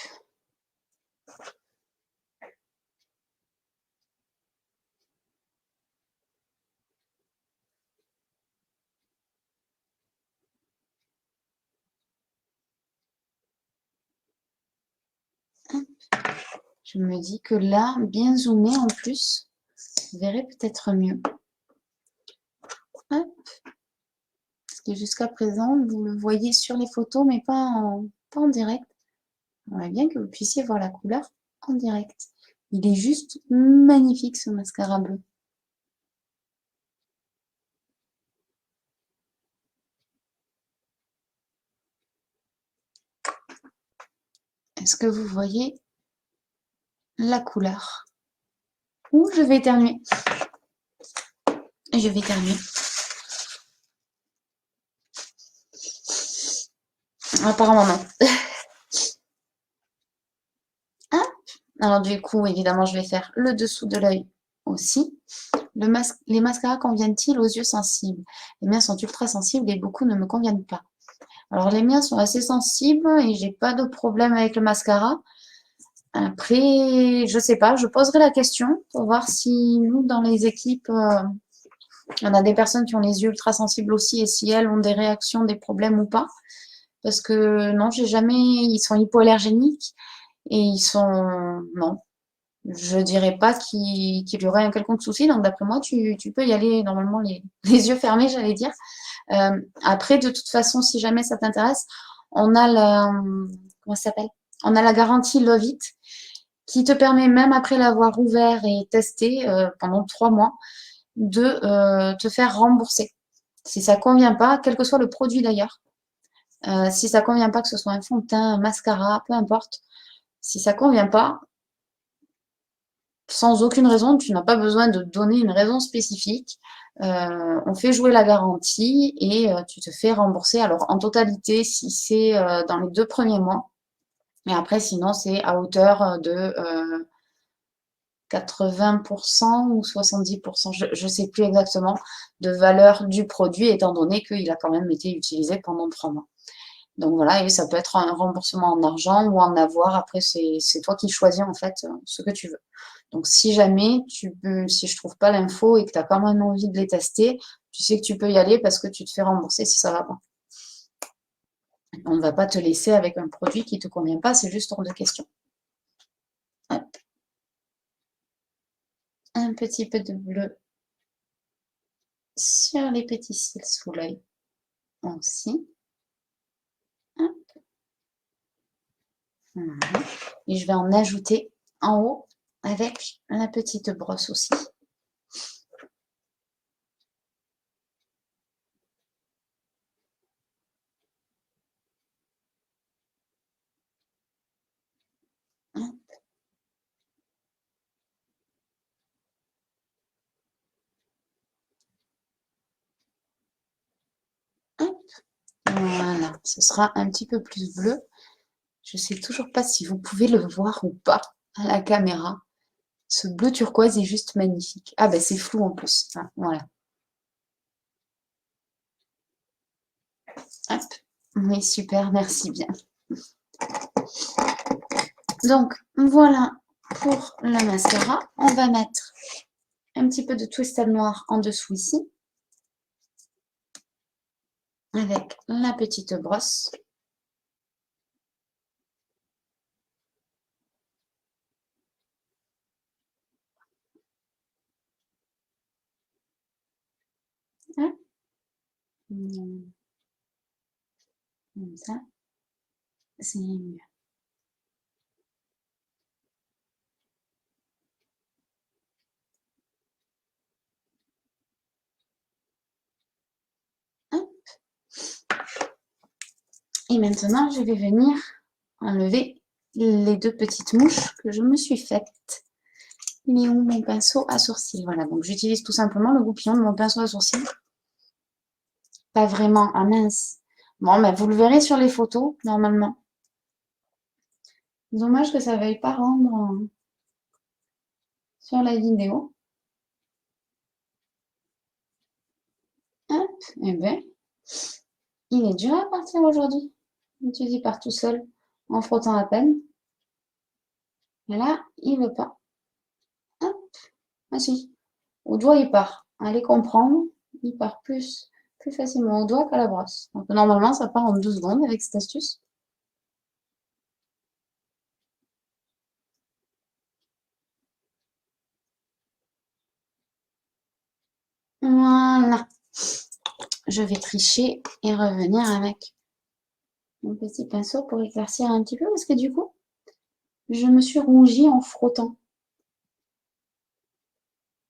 Je me dis que là, bien zoomé en plus, vous verrez peut-être mieux. Hop. Parce que jusqu'à présent, vous le voyez sur les photos, mais pas en direct. J'aimerais bien que vous puissiez voir la couleur en direct. Il est juste magnifique ce mascara bleu. Est-ce que vous voyez la couleur? Ouh, je vais éternuer. Je vais éternuer. Apparemment non. Hein? Alors du coup, évidemment, je vais faire le dessous de l'œil aussi. Les mascaras conviennent-ils aux yeux sensibles? Les miens sont ultra sensibles et beaucoup ne me conviennent pas. Alors les miens sont assez sensibles et j'ai pas de problème avec le mascara. Après, je sais pas, je poserai la question pour voir si nous, dans les équipes, on a des personnes qui ont les yeux ultra sensibles aussi et si elles ont des réactions, des problèmes ou pas. Parce que non, j'ai jamais, ils sont hypoallergéniques et ils sont, non, je dirais pas qu'il y aurait un quelconque souci. Donc d'après moi, tu peux y aller normalement les yeux fermés, j'allais dire. Après, de toute façon, si jamais ça t'intéresse, on a la, comment ça s'appelle? On a la garantie Love It qui te permet, même après l'avoir ouvert et testé pendant 3 mois, de te faire rembourser. Si ça convient pas, quel que soit le produit d'ailleurs, si ça convient pas, que ce soit un fond de teint, un mascara, peu importe, si ça convient pas, sans aucune raison, tu n'as pas besoin de donner une raison spécifique. On fait jouer la garantie et tu te fais rembourser. Alors en totalité, si c'est dans les 2 premiers mois, et après sinon c'est à hauteur de 80% ou 70%, je ne sais plus exactement, de valeur du produit, étant donné qu'il a quand même été utilisé pendant 3 mois. Donc voilà, et ça peut être un remboursement en argent ou en avoir. Après, c'est toi qui choisis en fait ce que tu veux. Donc si jamais si je trouve pas l'info et que tu as quand même envie de les tester, tu sais que tu peux y aller parce que tu te fais rembourser si ça va pas. On ne va pas te laisser avec un produit qui ne te convient pas, c'est juste hors de question. Hop. Un petit peu de bleu sur les petits cils sous l'œil aussi. Hop. Voilà. Et je vais en ajouter en haut avec la petite brosse aussi. Hop. Voilà, ce sera un petit peu plus bleu. Je ne sais toujours pas si vous pouvez le voir ou pas à la caméra. Ce bleu turquoise est juste magnifique. Ah ben c'est flou en plus. Ah, voilà. Hop. Oui, super, merci bien. Donc, voilà pour le mascara. On va mettre un petit peu de Twisted Noir en dessous ici. Avec la petite brosse. Hop. Comme ça. C'est mieux. Hop. Et maintenant, je vais venir enlever les 2 petites mouches que je me suis faites. Il est où mon pinceau à sourcils? Voilà, donc j'utilise tout simplement le goupillon de mon pinceau à sourcils. Pas vraiment, ah mince. Bon, ben, vous le verrez sur les photos, normalement. Dommage que ça veuille pas rendre sur la vidéo. Hop, eh ben, il est dur à partir aujourd'hui. Tu dis part tout seul, en frottant à peine. Et là, il veut pas. Hop, ah si, au doigt il part. Allez comprendre, il part plus facilement au doigt qu'à la brosse. Donc normalement, ça part en 12 secondes avec cette astuce. Voilà. Je vais tricher et revenir avec mon petit pinceau pour éclaircir un petit peu parce que du coup, je me suis rougie en frottant.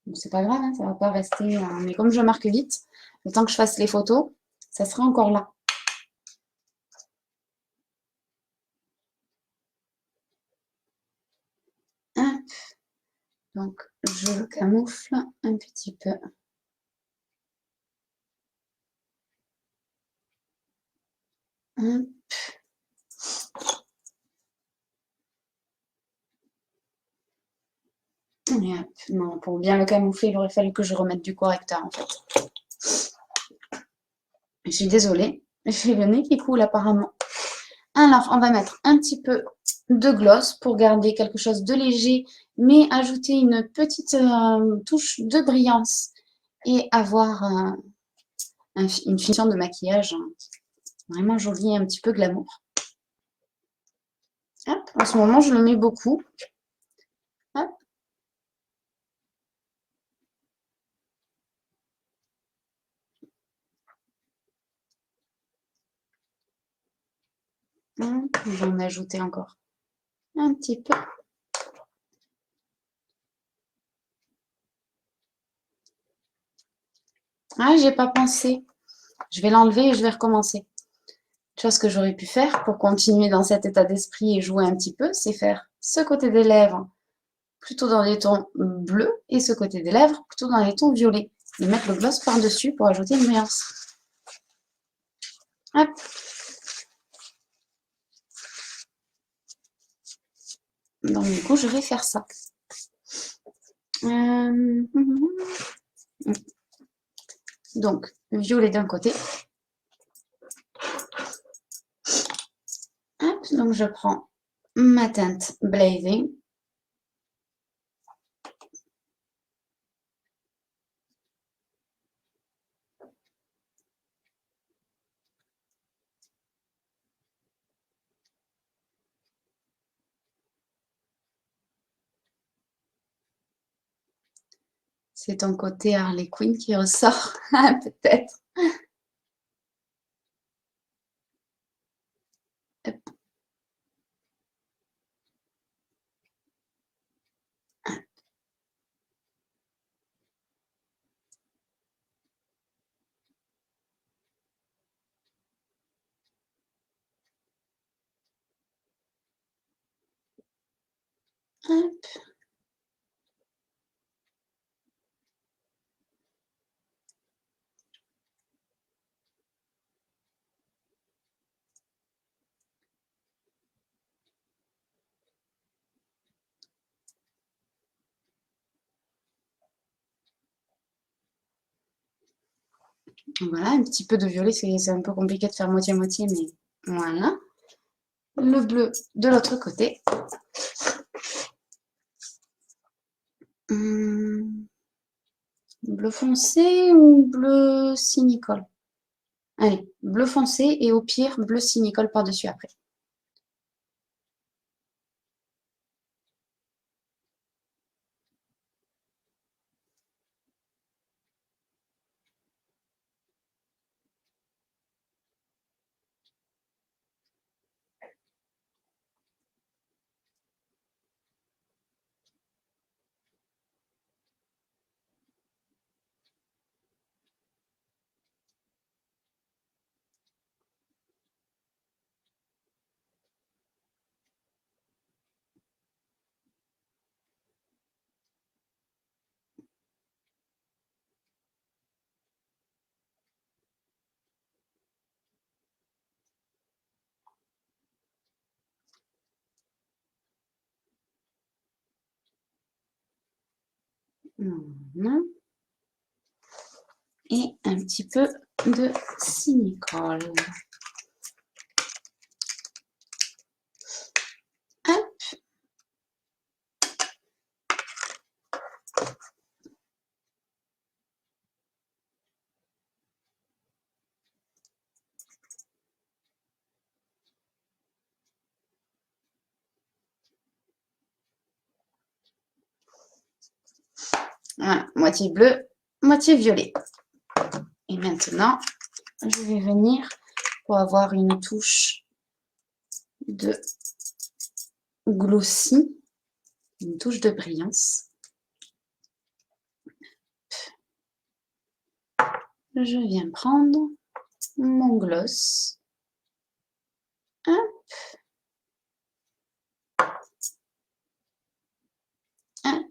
Bon, c'est pas grave, hein, ça va pas rester. Mais comme je marque vite, le temps que je fasse les photos, ça sera encore là. Hop. Donc, je le camoufle un petit peu. Hop. Et hop. Non, pour bien le camoufler, il aurait fallu que je remette du correcteur en fait. Je suis désolée, j'ai le nez qui coule apparemment. Alors, on va mettre un petit peu de gloss pour garder quelque chose de léger, mais ajouter une petite touche de brillance et avoir une finition de maquillage vraiment jolie et un petit peu glamour. Hop, en ce moment, je le mets beaucoup. Hop. Hop, je vais en ajouter encore un petit peu. Ah, j'ai pas pensé. Je vais l'enlever et je vais recommencer. Tu vois ce que j'aurais pu faire pour continuer dans cet état d'esprit et jouer un petit peu, c'est faire ce côté des lèvres plutôt dans les tons bleus et ce côté des lèvres plutôt dans les tons violets. Et mettre le gloss par-dessus pour ajouter une nuance. Hop. Donc du coup, je vais faire ça. Donc, violet d'un côté. Hop, donc je prends ma teinte Blazing. C'est ton côté Harley Quinn qui ressort, peut-être. Hop. Voilà, un petit peu de violet, c'est un peu compliqué de faire moitié-moitié, mais voilà. Le bleu de l'autre côté. Bleu foncé ou bleu cynicole? Allez, bleu foncé et au pire, bleu cynicole par-dessus après. Voilà. Et un petit peu de cinicole. Hop. Voilà, moitié bleu, moitié violet. Et maintenant, je vais venir pour avoir une touche de glossy, une touche de brillance. Je viens prendre mon gloss. Hop. Hop.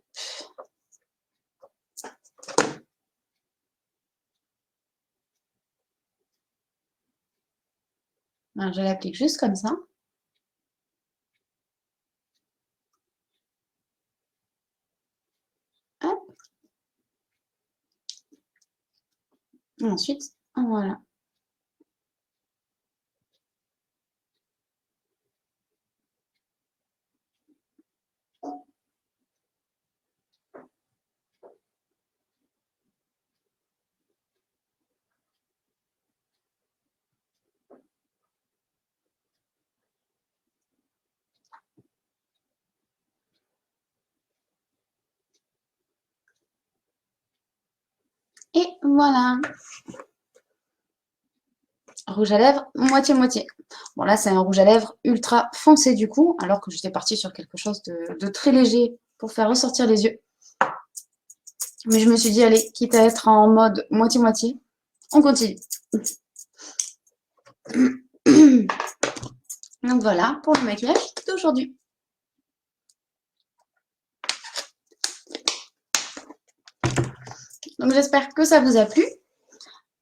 Alors, je l'applique juste comme ça. Hop. Et ensuite, voilà. Et voilà. Rouge à lèvres, moitié-moitié. Bon, là, c'est un rouge à lèvres ultra foncé du coup, alors que j'étais partie sur quelque chose de très léger pour faire ressortir les yeux. Mais je me suis dit, allez, quitte à être en mode moitié-moitié, on continue. Donc voilà pour le maquillage d'aujourd'hui. Donc j'espère que ça vous a plu.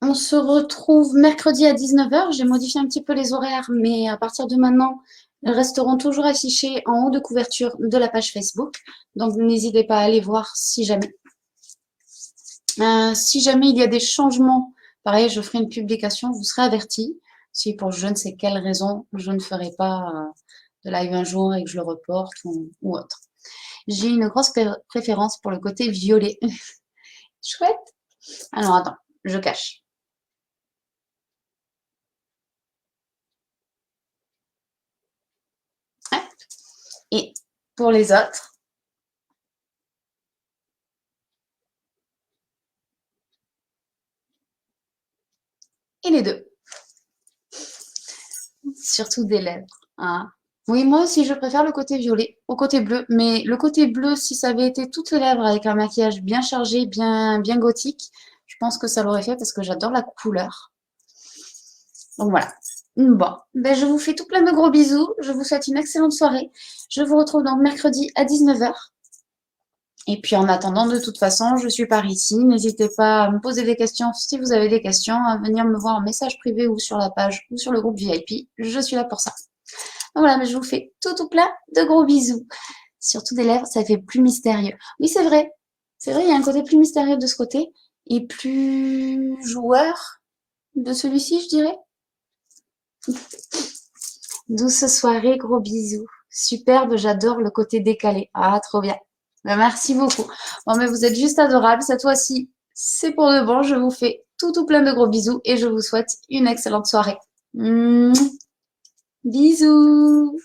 On se retrouve mercredi à 19 h. J'ai modifié un petit peu les horaires, mais à partir de maintenant, elles resteront toujours affichées en haut de couverture de la page Facebook. Donc n'hésitez pas à aller voir si jamais. Si jamais il y a des changements, pareil, je ferai une publication, vous serez avertis. Si pour je ne sais quelle raison, je ne ferai pas de live un jour et que je le reporte ou autre. J'ai une grosse préférence pour le côté violet. Chouette. Alors attends, je cache. Et pour les autres, et les deux. Surtout des lèvres. Hein. Oui, moi aussi, je préfère le côté violet au côté bleu. Mais le côté bleu, si ça avait été toutes les lèvres avec un maquillage bien chargé, bien gothique, je pense que ça l'aurait fait parce que j'adore la couleur. Donc voilà. Bon, ben, je vous fais tout plein de gros bisous. Je vous souhaite une excellente soirée. Je vous retrouve donc mercredi à 19 h. Et puis en attendant, de toute façon, je suis par ici. N'hésitez pas à me poser des questions si vous avez des questions, à venir me voir en message privé ou sur la page ou sur le groupe VIP. Je suis là pour ça. Donc voilà, mais je vous fais tout plein de gros bisous. Surtout des lèvres, ça fait plus mystérieux. Oui, c'est vrai. C'est vrai, il y a un côté plus mystérieux de ce côté et plus joueur de celui-ci, je dirais. Douce soirée, gros bisous. Superbe, j'adore le côté décalé. Ah, trop bien. Ben, merci beaucoup. Bon, mais vous êtes juste adorables. Cette fois-ci, c'est pour de bon. Je vous fais tout plein de gros bisous et je vous souhaite une excellente soirée. Bisous.